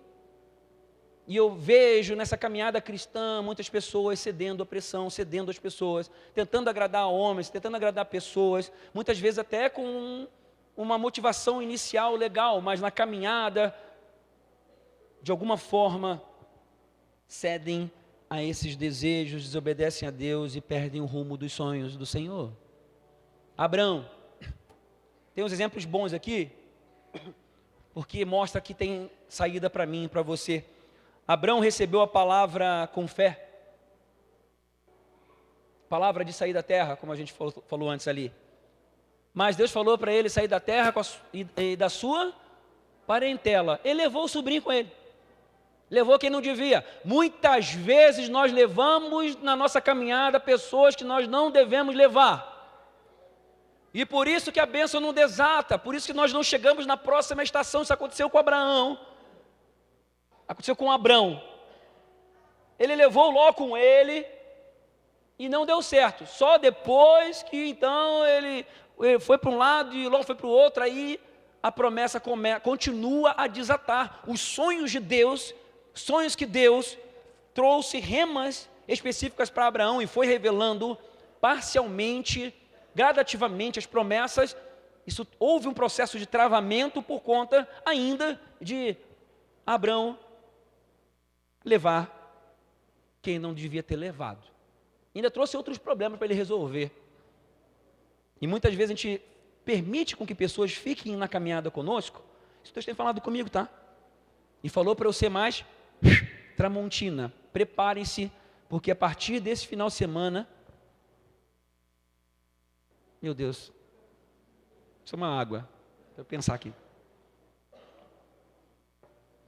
A: E eu vejo nessa caminhada cristã muitas pessoas cedendo à pressão, cedendo às pessoas, tentando agradar homens, tentando agradar pessoas, muitas vezes até com uma motivação inicial legal, mas na caminhada, de alguma forma, cedem a esses desejos, desobedecem a Deus e perdem o rumo dos sonhos do Senhor. Abraão, tem uns exemplos bons aqui, porque mostra que tem saída para mim e para você. Abraão recebeu a palavra com fé, palavra de sair da terra, como a gente falou antes ali. Mas Deus falou para ele sair da terra e da sua parentela. Ele levou o sobrinho com ele. Levou quem não devia. Muitas vezes nós levamos na nossa caminhada pessoas que nós não devemos levar. E por isso que a bênção não desata, por isso que nós não chegamos na próxima estação. Isso aconteceu com Abraão. Aconteceu com Abrão. Ele levou Ló com ele e não deu certo. Só depois que então ele foi para um lado e Ló foi para o outro, aí a promessa continua a desatar. Os sonhos de Deus, sonhos que Deus trouxe remas específicas para Abraão e foi revelando parcialmente, gradativamente as promessas. Isso houve um processo de travamento por conta ainda de Abraão levar quem não devia ter levado. Ainda trouxe outros problemas para ele resolver. E muitas vezes a gente permite com que pessoas fiquem na caminhada conosco. Isso Deus tem falado comigo, tá? E falou para eu ser mais tramontina. Preparem-se, porque a partir desse final de semana, meu Deus, isso é uma água, para eu pensar aqui.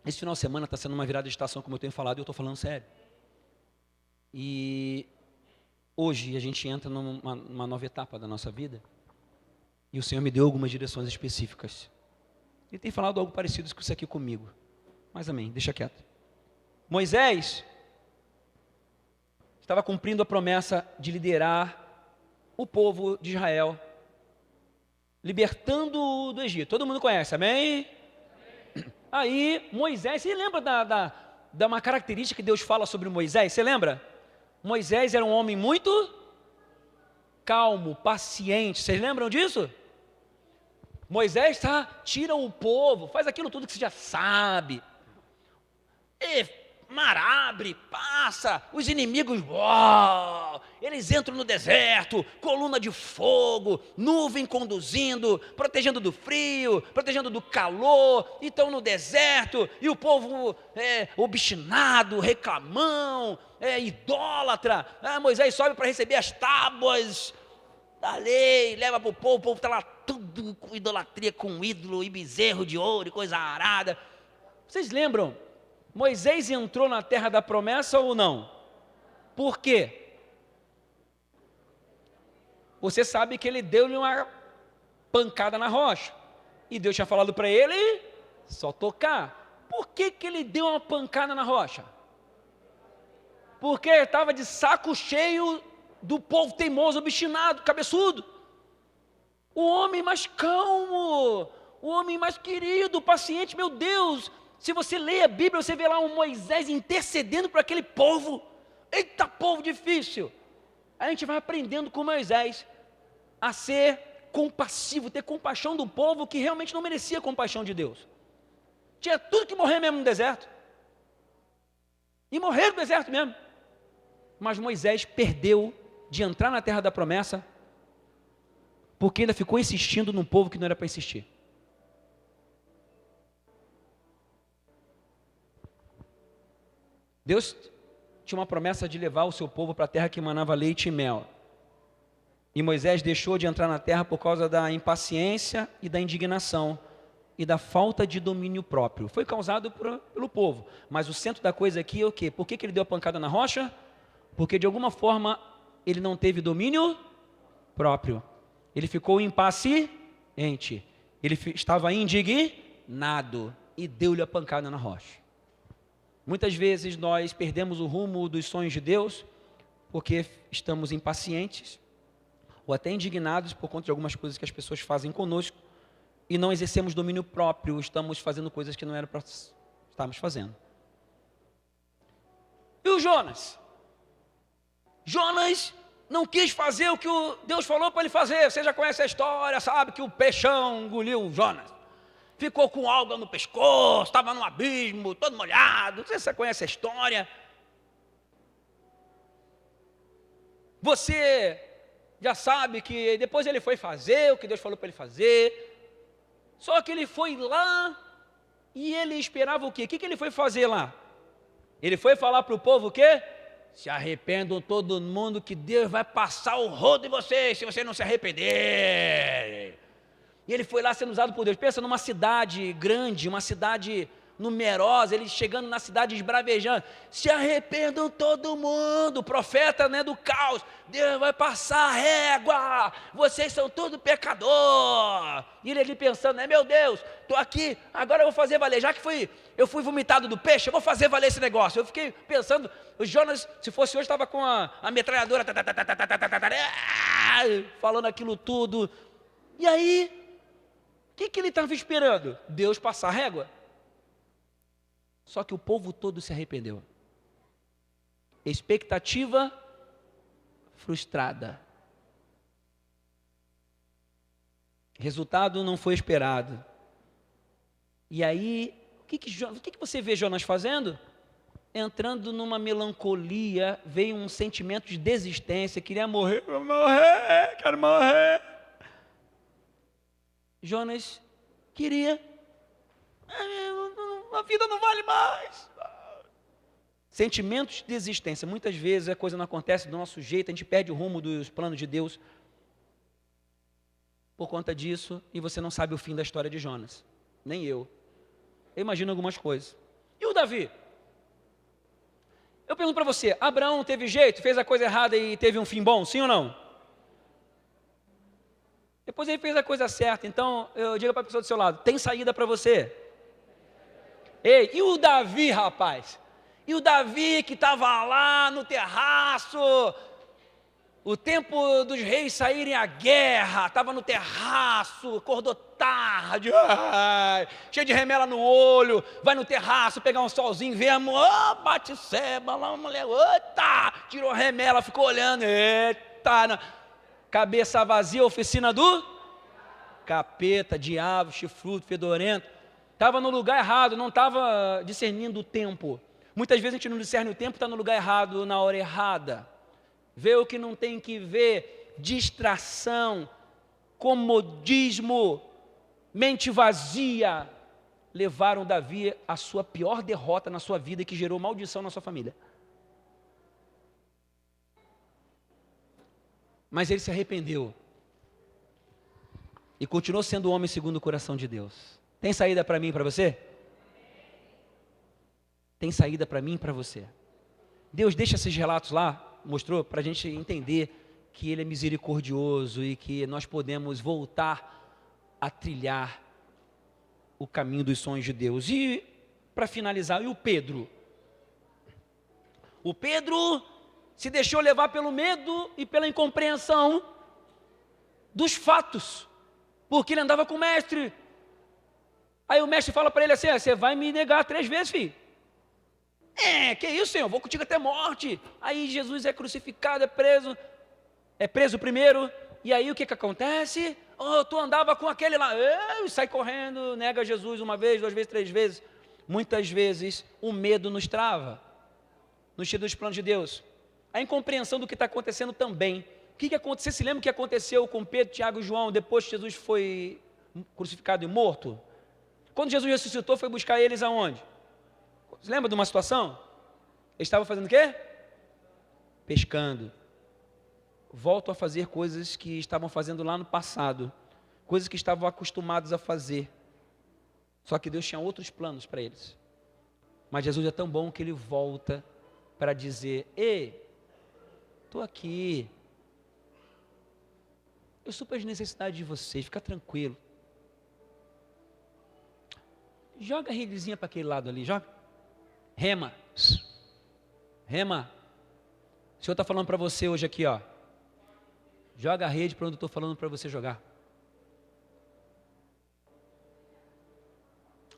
A: Esse final de semana está sendo uma virada de estação, como eu tenho falado, e eu estou falando sério. E hoje a gente entra numa nova etapa da nossa vida, e o Senhor me deu algumas direções específicas. Ele tem falado algo parecido com isso aqui comigo. Mas amém, deixa quieto. Moisés estava cumprindo a promessa de liderar o povo de Israel, libertando do Egito. Todo mundo conhece, amém? Aí Moisés, você lembra da uma característica que Deus fala sobre Moisés? Você lembra? Moisés era um homem muito calmo, paciente. Vocês lembram disso? Moisés tira o povo, faz aquilo tudo que você já sabe. Mar abre, passa, os inimigos, eles entram no deserto, coluna de fogo, nuvem conduzindo, protegendo do frio, protegendo do calor, e estão no deserto, e o povo obstinado, reclamão, idólatra. Moisés sobe para receber as tábuas da lei, leva para o povo está lá tudo com idolatria, com ídolo e bezerro de ouro e coisa arada. Vocês lembram? Moisés entrou na terra da promessa ou não? Por quê? Você sabe que ele deu-lhe uma pancada na rocha. E Deus tinha falado para ele, só tocar. Por que ele deu uma pancada na rocha? Porque ele estava de saco cheio do povo teimoso, obstinado, cabeçudo. O homem mais calmo, o homem mais querido, paciente, meu Deus. Se você lê a Bíblia, você vê lá um Moisés intercedendo para aquele povo. Eita, povo difícil. A gente vai aprendendo com Moisés a ser compassivo, ter compaixão do povo que realmente não merecia compaixão de Deus. Tinha tudo que morrer mesmo no deserto. E morrer no deserto mesmo. Mas Moisés perdeu de entrar na terra da promessa, porque ainda ficou insistindo num povo que não era para insistir. Deus tinha uma promessa de levar o seu povo para a terra que manava leite e mel. E Moisés deixou de entrar na terra por causa da impaciência e da indignação e da falta de domínio próprio. Foi causado pelo povo. Mas o centro da coisa aqui é o quê? Por que ele deu a pancada na rocha? Porque de alguma forma ele não teve domínio próprio. Ele ficou impaciente. Ele estava indignado e deu-lhe a pancada na rocha. Muitas vezes nós perdemos o rumo dos sonhos de Deus porque estamos impacientes ou até indignados por conta de algumas coisas que as pessoas fazem conosco e não exercemos domínio próprio, estamos fazendo coisas que não eram para estarmos fazendo. E o Jonas? Jonas não quis fazer o que Deus falou para ele fazer. Você já conhece a história, sabe que o peixão engoliu o Jonas. Ficou com alga no pescoço, estava no abismo, todo molhado. Você conhece a história. Você já sabe que depois ele foi fazer o que Deus falou para ele fazer. Só que ele foi lá e ele esperava o quê? O que ele foi fazer lá? Ele foi falar para o povo o quê? Se arrependam todo mundo que Deus vai passar o rodo em vocês, se vocês não se arrependerem. E ele foi lá sendo usado por Deus. Pensa numa cidade grande, uma cidade numerosa, ele chegando na cidade esbravejando, se arrependam todo mundo, profeta, né, do caos, Deus vai passar a régua, vocês são tudo pecador. E ele ali pensando, né, meu Deus, estou aqui, agora eu vou fazer valer, já que eu fui vomitado do peixe, eu vou fazer valer esse negócio. Eu fiquei pensando, o Jonas, se fosse hoje, estava com a metralhadora, falando aquilo tudo, e aí, o que ele estava esperando? Deus passar a régua? Só que o povo todo se arrependeu. Expectativa frustrada. Resultado não foi esperado. E aí, o que você vê Jonas fazendo? Entrando numa melancolia, veio um sentimento de desistência, queria morrer, vou morrer, quero morrer. Jonas queria, a vida não vale mais. Sentimentos de desistência. Muitas vezes a coisa não acontece do nosso jeito, a gente perde o rumo dos planos de Deus por conta disso, e você não sabe o fim da história de Jonas. Nem eu. Eu imagino algumas coisas. E o Davi? Eu pergunto para você, Abraão teve jeito, fez a coisa errada e teve um fim bom, sim ou não? Depois ele fez a coisa certa, então eu digo para a pessoa do seu lado, tem saída para você? Ei, e o Davi, rapaz? E o Davi que estava lá no terraço, o tempo dos reis saírem à guerra, estava no terraço, acordou tarde, cheio de remela no olho, vai no terraço pegar um solzinho, vê a mulher, Batseba, lá uma mulher, eita, tirou a remela, ficou olhando, eita, cabeça vazia, oficina do capeta, diabo, chifrudo, fedorento. Estava no lugar errado, não estava discernindo o tempo. Muitas vezes a gente não discerne o tempo, está no lugar errado, na hora errada. Vê o que não tem que ver, distração, comodismo, mente vazia, levaram Davi à sua pior derrota na sua vida, que gerou maldição na sua família. Mas ele se arrependeu e continuou sendo o homem segundo o coração de Deus. Tem saída para mim e para você? Tem saída para mim e para você. Deus deixa esses relatos lá, mostrou para a gente entender que Ele é misericordioso e que nós podemos voltar a trilhar o caminho dos sonhos de Deus. E, para finalizar, e o Pedro? O Pedro se deixou levar pelo medo e pela incompreensão dos fatos, porque ele andava com o mestre. Aí o mestre fala para ele assim, você vai me negar 3 vezes, filho. Que isso, Senhor, vou contigo até morte. Aí Jesus é crucificado, é preso primeiro, e aí o que acontece? Tu andava com aquele lá, sai correndo, nega Jesus 1 vez, 2 vezes, 3 vezes. Muitas vezes o medo nos trava, nos tira dos planos de Deus. A incompreensão do que está acontecendo também. O que aconteceu? Você se lembra o que aconteceu com Pedro, Tiago e João, depois que Jesus foi crucificado e morto? Quando Jesus ressuscitou, foi buscar eles aonde? Você lembra de uma situação? Eles estavam fazendo o quê? Pescando. Voltam a fazer coisas que estavam fazendo lá no passado. Coisas que estavam acostumados a fazer. Só que Deus tinha outros planos para eles. Mas Jesus é tão bom que Ele volta para dizer, estou aqui. Eu supro as necessidades de vocês, fica tranquilo. Joga a redezinha para aquele lado ali, joga. Rema. Rema. O Senhor está falando para você hoje aqui, ó. Joga a rede para onde eu estou falando para você jogar.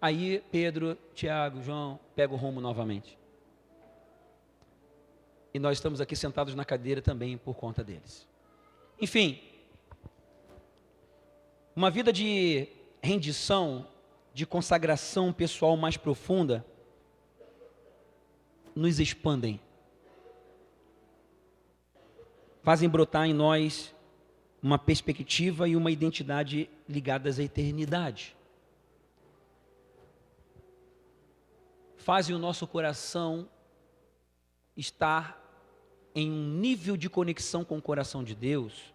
A: Aí Pedro, Tiago, João, pega o rumo novamente. E nós estamos aqui sentados na cadeira também por conta deles. Enfim, uma vida de rendição, de consagração pessoal mais profunda, nos expandem. Fazem brotar em nós uma perspectiva e uma identidade ligadas à eternidade. Fazem o nosso coração estar em um nível de conexão com o coração de Deus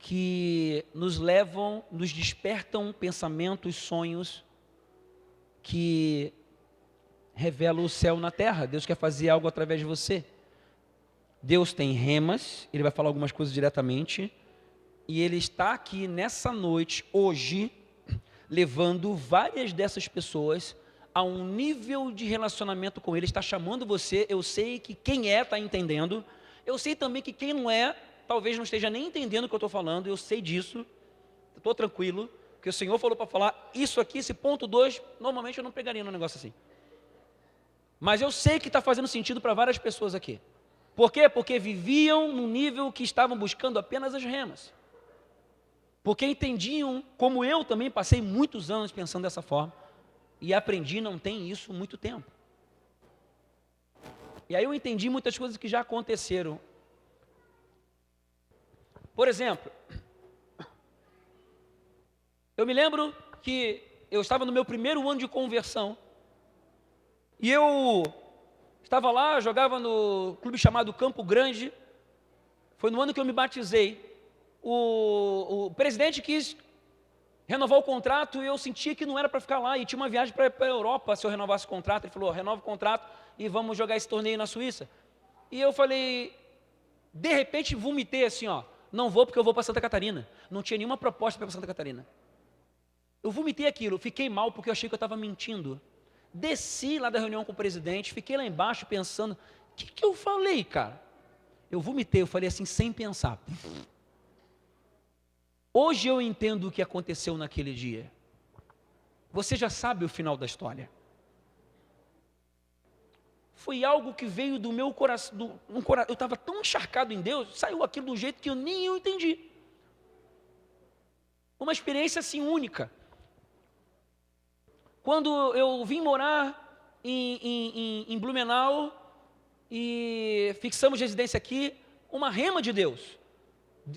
A: que nos levam, nos despertam pensamentos, sonhos que revelam o céu na terra. Deus quer fazer algo através de você. Deus tem remas, Ele vai falar algumas coisas diretamente, e Ele está aqui nessa noite, hoje, levando várias dessas pessoas a um nível de relacionamento com Ele. Está chamando você. Eu sei que quem está entendendo. Eu sei também que quem não é, talvez não esteja nem entendendo o que eu estou falando. Eu sei disso, estou tranquilo, porque o Senhor falou para falar isso aqui, esse ponto 2, normalmente eu não pegaria num negócio assim. Mas eu sei que está fazendo sentido para várias pessoas aqui. Por quê? Porque viviam num nível que estavam buscando apenas as remas. Porque entendiam, como eu também passei muitos anos pensando dessa forma, e aprendi, não tem isso muito tempo. E aí eu entendi muitas coisas que já aconteceram. Por exemplo, eu me lembro que eu estava no meu primeiro ano de conversão, e eu estava lá, jogava no clube chamado Campo Grande. Foi no ano que eu me batizei. O presidente quis renovar o contrato e eu sentia que não era para ficar lá, e tinha uma viagem para a Europa se eu renovasse o contrato. Ele falou, renova o contrato e vamos jogar esse torneio na Suíça. E eu falei, de repente vomitei assim, não vou porque eu vou para Santa Catarina. Não tinha nenhuma proposta para ir para Santa Catarina. Eu vomitei aquilo, fiquei mal porque eu achei que eu estava mentindo. Desci lá da reunião com o presidente, fiquei lá embaixo pensando, o que eu falei, cara? Eu vomitei, eu falei assim sem pensar. Hoje eu entendo o que aconteceu naquele dia. Você já sabe o final da história. Foi algo que veio do meu coração. Eu estava tão encharcado em Deus, saiu aquilo do jeito que eu nem eu entendi. Uma experiência assim única. Quando eu vim morar em Blumenau e fixamos residência aqui, uma rema de Deus.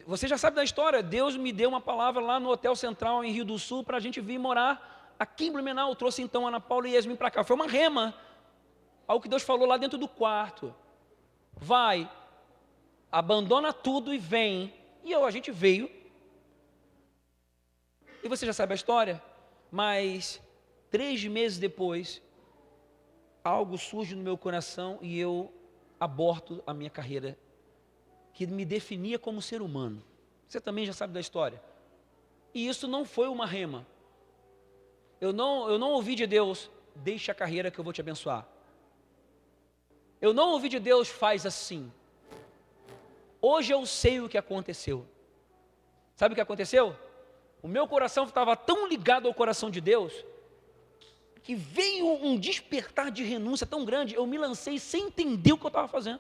A: Você já sabe da história, Deus me deu uma palavra lá no Hotel Central em Rio do Sul para a gente vir morar aqui em Blumenau. Eu trouxe então a Ana Paula e Yasmin para cá. Foi uma rema, algo que Deus falou lá dentro do quarto. Vai, abandona tudo e vem. E a gente veio. E você já sabe a história, mas 3 meses depois, algo surge no meu coração e eu aborto a minha carreira, que me definia como ser humano. Você também já sabe da história. E isso não foi uma rema. Eu não ouvi de Deus, deixa a carreira que eu vou te abençoar. Eu não ouvi de Deus, faz assim. Hoje eu sei o que aconteceu. Sabe o que aconteceu? O meu coração estava tão ligado ao coração de Deus, que veio um despertar de renúncia tão grande, eu me lancei sem entender o que eu estava fazendo.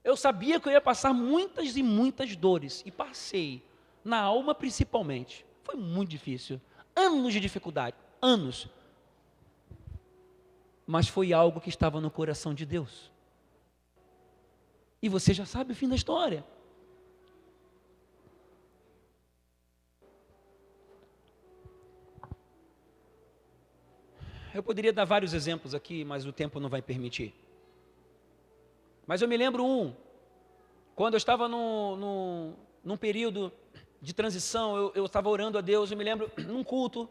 A: Eu sabia que eu ia passar muitas e muitas dores, e passei, na alma principalmente. Foi muito difícil, anos de dificuldade, anos. Mas foi algo que estava no coração de Deus. E você já sabe o fim da história. Eu poderia dar vários exemplos aqui, mas o tempo não vai permitir. Mas eu me lembro quando eu estava num período de transição, eu estava orando a Deus, eu me lembro num culto,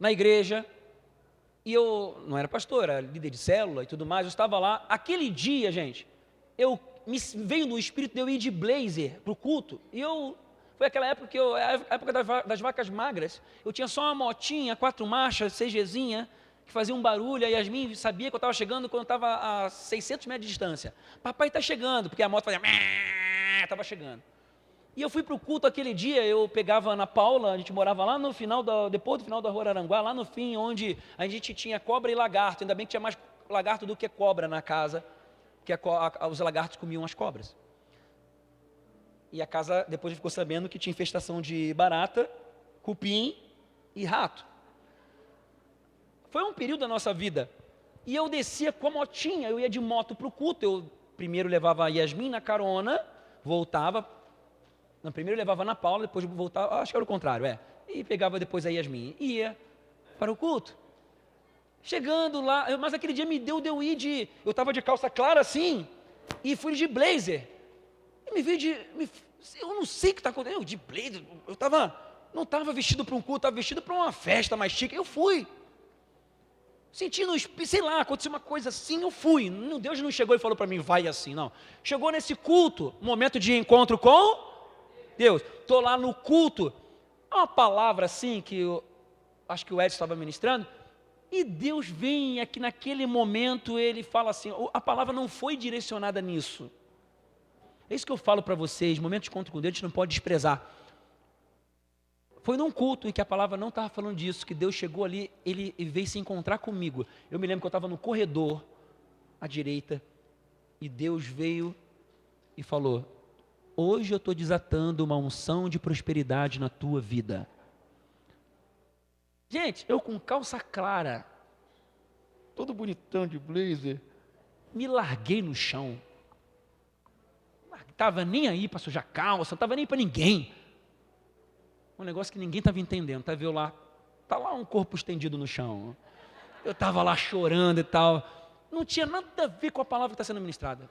A: na igreja, e eu não era pastor, era líder de célula e tudo mais, eu estava lá, aquele dia, gente, veio no espírito de eu ir de blazer para o culto, e foi aquela época a época das vacas magras, eu tinha só uma motinha, 4 marchas, CGzinha, que fazia um barulho, a Yasmin sabia que eu estava chegando quando eu estava a 600 metros de distância. Papai está chegando, porque a moto fazia... Estava chegando. E eu fui para o culto aquele dia, eu pegava a Ana Paula, a gente morava lá no final, depois do final da Rua Aranguá, lá no fim, onde a gente tinha cobra e lagarto, ainda bem que tinha mais lagarto do que cobra na casa, porque os lagartos comiam as cobras. E a casa, depois a gente ficou sabendo que tinha infestação de barata, cupim e rato. Foi um período da nossa vida, e eu descia com a motinha, eu ia de moto para o culto, eu primeiro levava a Yasmin na carona, voltava, primeiro eu levava a Ana Paula, depois voltava, acho que era o contrário, e pegava depois a Yasmin, e ia para o culto. Chegando lá, mas aquele dia me deu eu estava de calça clara assim, e fui de blazer, e Eu não sei o que está acontecendo. Eu de blazer, não estava vestido para um culto, estava vestido para uma festa mais chique. Eu fui. Sentindo, sei lá, aconteceu uma coisa assim, eu fui. Deus não chegou e falou para mim, vai assim, não. Chegou nesse culto, momento de encontro com Deus. Estou lá no culto. Uma palavra assim, que eu acho que o Edson estava ministrando. E Deus vem aqui naquele momento, ele fala assim, a palavra não foi direcionada nisso. É isso que eu falo para vocês, momento de encontro com Deus, a gente não pode desprezar. Foi num culto em que a palavra não estava falando disso, que Deus chegou ali, ele veio se encontrar comigo. Eu me lembro que eu estava no corredor, à direita, e Deus veio e falou, hoje eu estou desatando uma unção de prosperidade na tua vida. Gente, eu com calça clara, todo bonitão de blazer, me larguei no chão. Não estava nem aí para sujar calça, não estava nem para ninguém. Um negócio que ninguém estava entendendo. Tá vendo lá? Está lá um corpo estendido no chão. Eu estava lá chorando e tal. Não tinha nada a ver com a palavra que está sendo ministrada.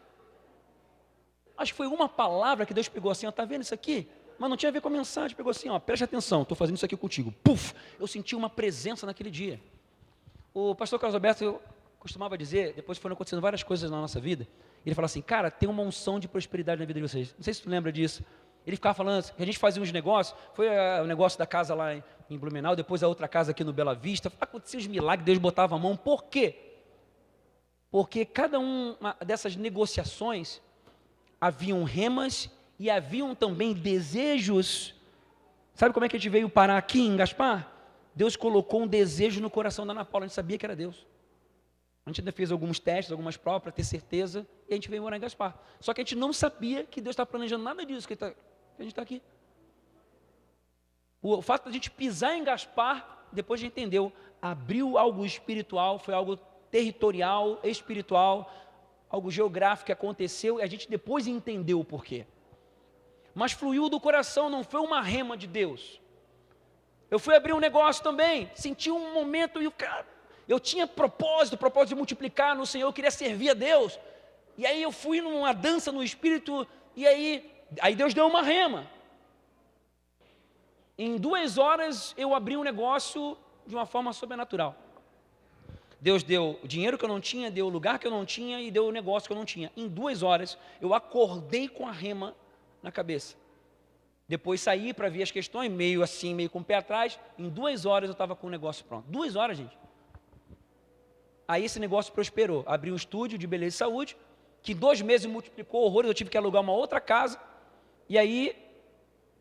A: Acho que foi uma palavra que Deus pegou assim, ó, tá vendo isso aqui? Mas não tinha a ver com a mensagem. Pegou assim, ó, preste atenção, estou fazendo isso aqui contigo. Puf! Eu senti uma presença naquele dia. O pastor Carlos Alberto, eu costumava dizer, depois foram acontecendo várias coisas na nossa vida, ele falava assim, cara, tem uma unção de prosperidade na vida de vocês. Não sei se tu lembra disso. Ele ficava falando, que a gente fazia uns negócios, foi o negócio da casa lá em Blumenau, depois a outra casa aqui no Bela Vista, acontecia os milagres, Deus botava a mão, por quê? Porque cada uma dessas negociações, haviam remas e haviam também desejos. Sabe como é que a gente veio parar aqui em Gaspar? Deus colocou um desejo no coração da Ana Paula, a gente sabia que era Deus. A gente ainda fez alguns testes, algumas provas para ter certeza, e a gente veio morar em Gaspar. Só que a gente não sabia que Deus está planejando nada disso, que a gente está aqui. O fato de a gente pisar em Gaspar, depois a gente entendeu, abriu algo espiritual, foi algo territorial, espiritual, algo geográfico que aconteceu, e a gente depois entendeu o porquê. Mas fluiu do coração, não foi uma rema de Deus. Eu fui abrir um negócio também, senti um momento, e eu tinha propósito de multiplicar no Senhor, eu queria servir a Deus, e aí eu fui numa dança no Espírito, e aí Deus deu uma rema. Em 2 horas eu abri um negócio de uma forma sobrenatural. Deus deu o dinheiro que eu não tinha, deu o lugar que eu não tinha e deu o negócio que eu não tinha. Em 2 horas eu acordei com a rema na cabeça. Depois saí para ver as questões, meio assim, meio com o pé atrás. Em 2 horas eu estava com o negócio pronto. 2 horas, gente. Aí esse negócio prosperou. Abri um estúdio de beleza e saúde, que em 2 meses multiplicou horrores. Eu tive que alugar uma outra casa. E aí,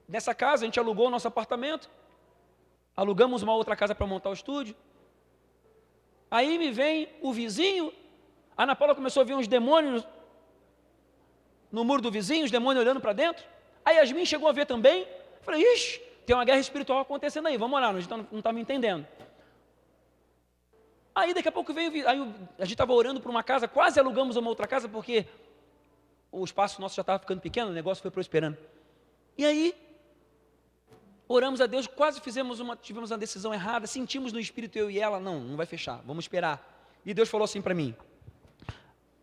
A: nessa casa, a gente alugou o nosso apartamento. Alugamos uma outra casa para montar o estúdio. Aí me vem o vizinho. A Ana Paula começou a ver uns demônios no muro do vizinho, os demônios olhando para dentro. A Yasmin chegou a ver também. Falei, ixi, tem uma guerra espiritual acontecendo aí, vamos orar, a gente não está me entendendo. Aí daqui a pouco veio, aí a gente estava orando por uma casa, quase alugamos uma outra casa, porque o espaço nosso já estava ficando pequeno, o negócio foi prosperando. E aí, oramos a Deus, quase tivemos uma decisão errada, sentimos no Espírito, eu e ela, não vai fechar, vamos esperar. E Deus falou assim para mim,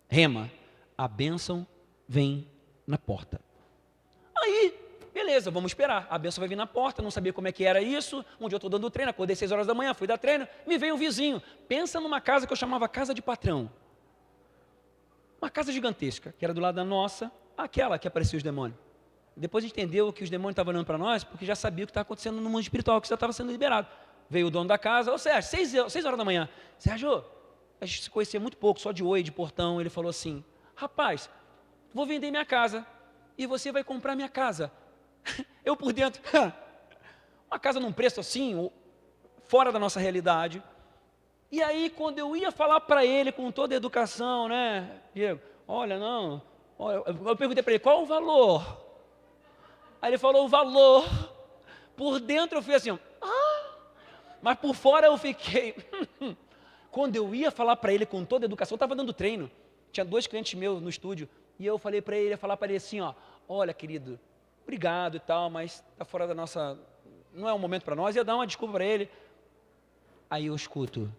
A: rema, a bênção vem na porta. Aí, beleza, vamos esperar, a bênção vai vir na porta, não sabia como é que era isso, um dia eu estou dando treino, acordei 6 horas da manhã, fui dar treino, me veio um vizinho, pensa numa casa que eu chamava casa de patrão, uma casa gigantesca, que era do lado da nossa, aquela que aparecia os demônios. Depois a gente entendeu que os demônios estavam olhando para nós, porque já sabia o que estava acontecendo no mundo espiritual, que já estava sendo liberado. Veio o dono da casa, ô Sérgio, 6 horas da manhã, Sérgio, a gente se conhecia muito pouco, só de oi, de portão, ele falou assim, rapaz, vou vender minha casa, e você vai comprar minha casa. Eu por dentro, uma casa num preço assim, fora da nossa realidade. E aí quando eu ia falar para ele com toda a educação, né, Diego, olha, eu perguntei para ele, qual o valor? Aí ele falou o valor. Por dentro eu fui assim, mas por fora eu fiquei. Quando eu ia falar para ele com toda a educação, eu estava dando treino, tinha 2 clientes meus no estúdio, e eu falei para ele, ia falar para ele assim, olha querido, obrigado e tal, mas está fora da nossa, não é um momento para nós, ia dar uma desculpa para ele. Aí eu escuto,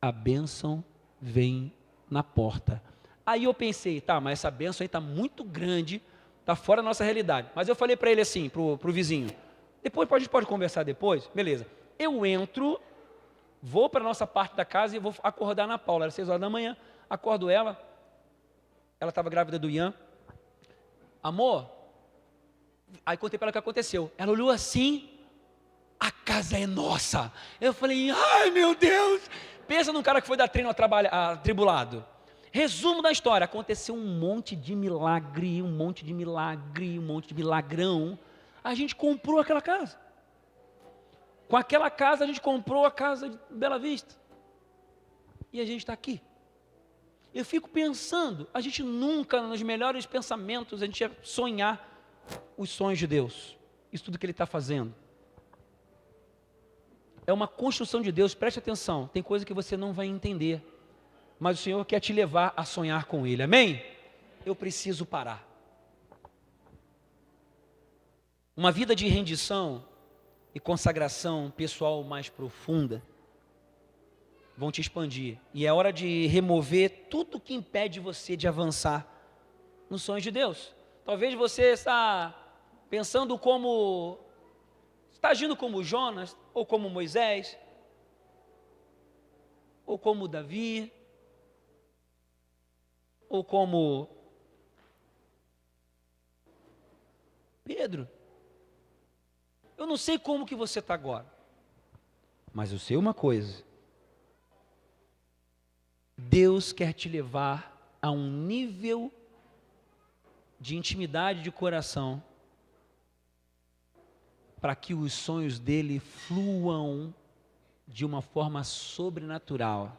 A: a bênção vem na porta. Aí eu pensei, tá, mas essa bênção aí está muito grande está fora da nossa realidade. Mas eu falei para ele assim, pro vizinho, depois a gente pode conversar depois, beleza. Eu entro, vou para a nossa parte da casa e vou acordar a Ana Paula, era 6 horas da manhã, acordo ela estava grávida do Ian, amor, aí contei para ela o que aconteceu, ela olhou assim, a casa é nossa, eu falei, ai meu Deus, pensa num cara que foi dar treino atribulado. Resumo da história, aconteceu um monte de milagre, um monte de milagrão, a gente comprou aquela casa, com aquela casa a gente comprou a casa de Bela Vista, e a gente está aqui. Eu fico pensando, a gente nunca, nos melhores pensamentos, a gente ia sonhar os sonhos de Deus, isso tudo que Ele está fazendo. É uma construção de Deus, preste atenção, tem coisa que você não vai entender, mas o Senhor quer te levar a sonhar com Ele, amém? Eu preciso parar. Uma vida de rendição e consagração pessoal mais profunda vão te expandir. E é hora de remover tudo que impede você de avançar nos sonhos de Deus. Talvez você está pensando como, está agindo como Jonas, ou como Moisés, ou como Davi, ou como Pedro. Eu não sei como que você está agora, mas eu sei uma coisa. Deus quer te levar a um nível de intimidade de coração para que os sonhos dele fluam de uma forma sobrenatural.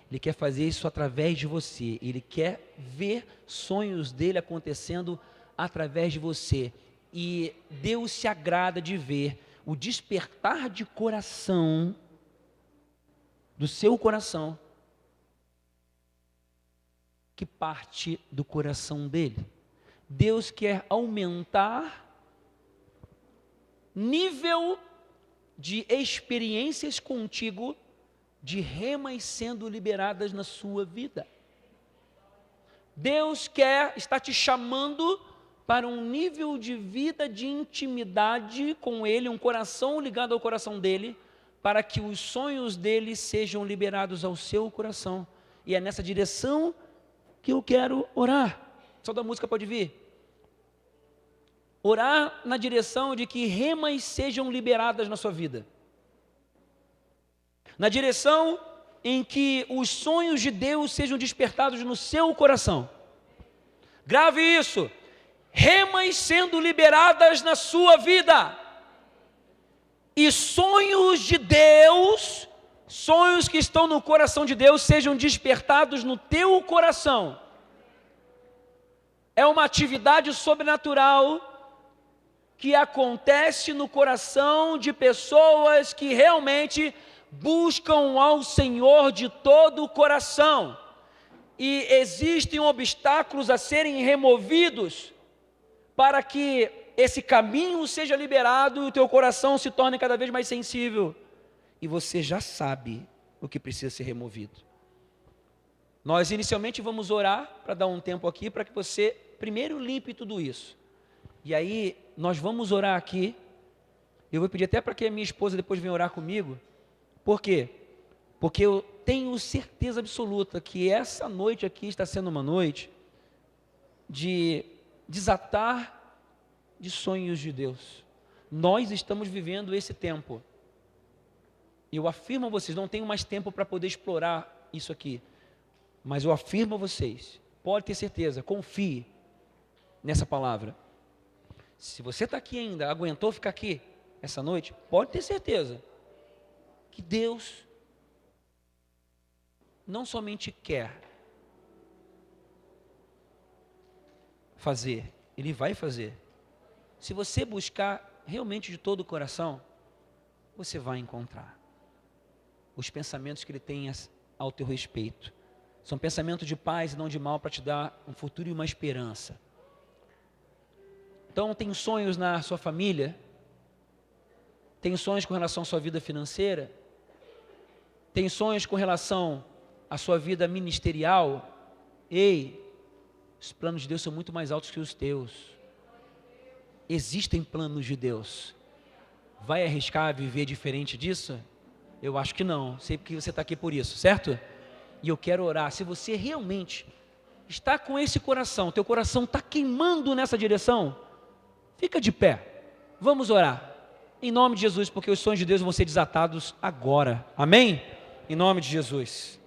A: Ele quer fazer isso através de você. Ele quer ver sonhos dele acontecendo através de você. E Deus se agrada de ver o despertar de coração, do seu coração, que parte do coração dele. Deus quer aumentar nível de experiências contigo, de remas sendo liberadas na sua vida. Deus está te chamando para um nível de vida de intimidade com Ele, um coração ligado ao coração dele, para que os sonhos dele sejam liberados ao seu coração. E é nessa direção que eu quero orar. Só da música pode vir. Orar na direção de que remas sejam liberadas na sua vida. Na direção em que os sonhos de Deus sejam despertados no seu coração. Grave isso. Remas sendo liberadas na sua vida. E sonhos de Deus, sonhos que estão no coração de Deus, sejam despertados no teu coração. É uma atividade sobrenatural que acontece no coração de pessoas que realmente buscam ao Senhor de todo o coração. E existem obstáculos a serem removidos para que esse caminho seja liberado e o teu coração se torne cada vez mais sensível. E você já sabe o que precisa ser removido. Nós inicialmente vamos orar para dar um tempo aqui para que você primeiro limpe tudo isso. E aí nós vamos orar aqui. Eu vou pedir até para que a minha esposa depois venha orar comigo. Por quê? Porque eu tenho certeza absoluta que essa noite aqui está sendo uma noite de desatar de sonhos de Deus. Nós estamos vivendo esse tempo. Eu afirmo a vocês, não tenho mais tempo para poder explorar isso aqui. Mas eu afirmo a vocês, pode ter certeza, confie nessa palavra. Se você está aqui ainda, aguentou ficar aqui essa noite, pode ter certeza que Deus não somente quer fazer, Ele vai fazer. Se você buscar realmente de todo o coração, você vai encontrar os pensamentos que Ele tem ao teu respeito. São pensamentos de paz e não de mal para te dar um futuro e uma esperança. Então, tem sonhos na sua família? Tem sonhos com relação à sua vida financeira? Tem sonhos com relação à sua vida ministerial? Ei, os planos de Deus são muito mais altos que os teus. Existem planos de Deus. Vai arriscar viver diferente disso? Eu acho que não. Sei que você está aqui por isso, certo? E eu quero orar. Se você realmente está com esse coração, teu coração está queimando nessa direção, fica de pé. Vamos orar. Em nome de Jesus, porque os sonhos de Deus vão ser desatados agora. Amém? Em nome de Jesus.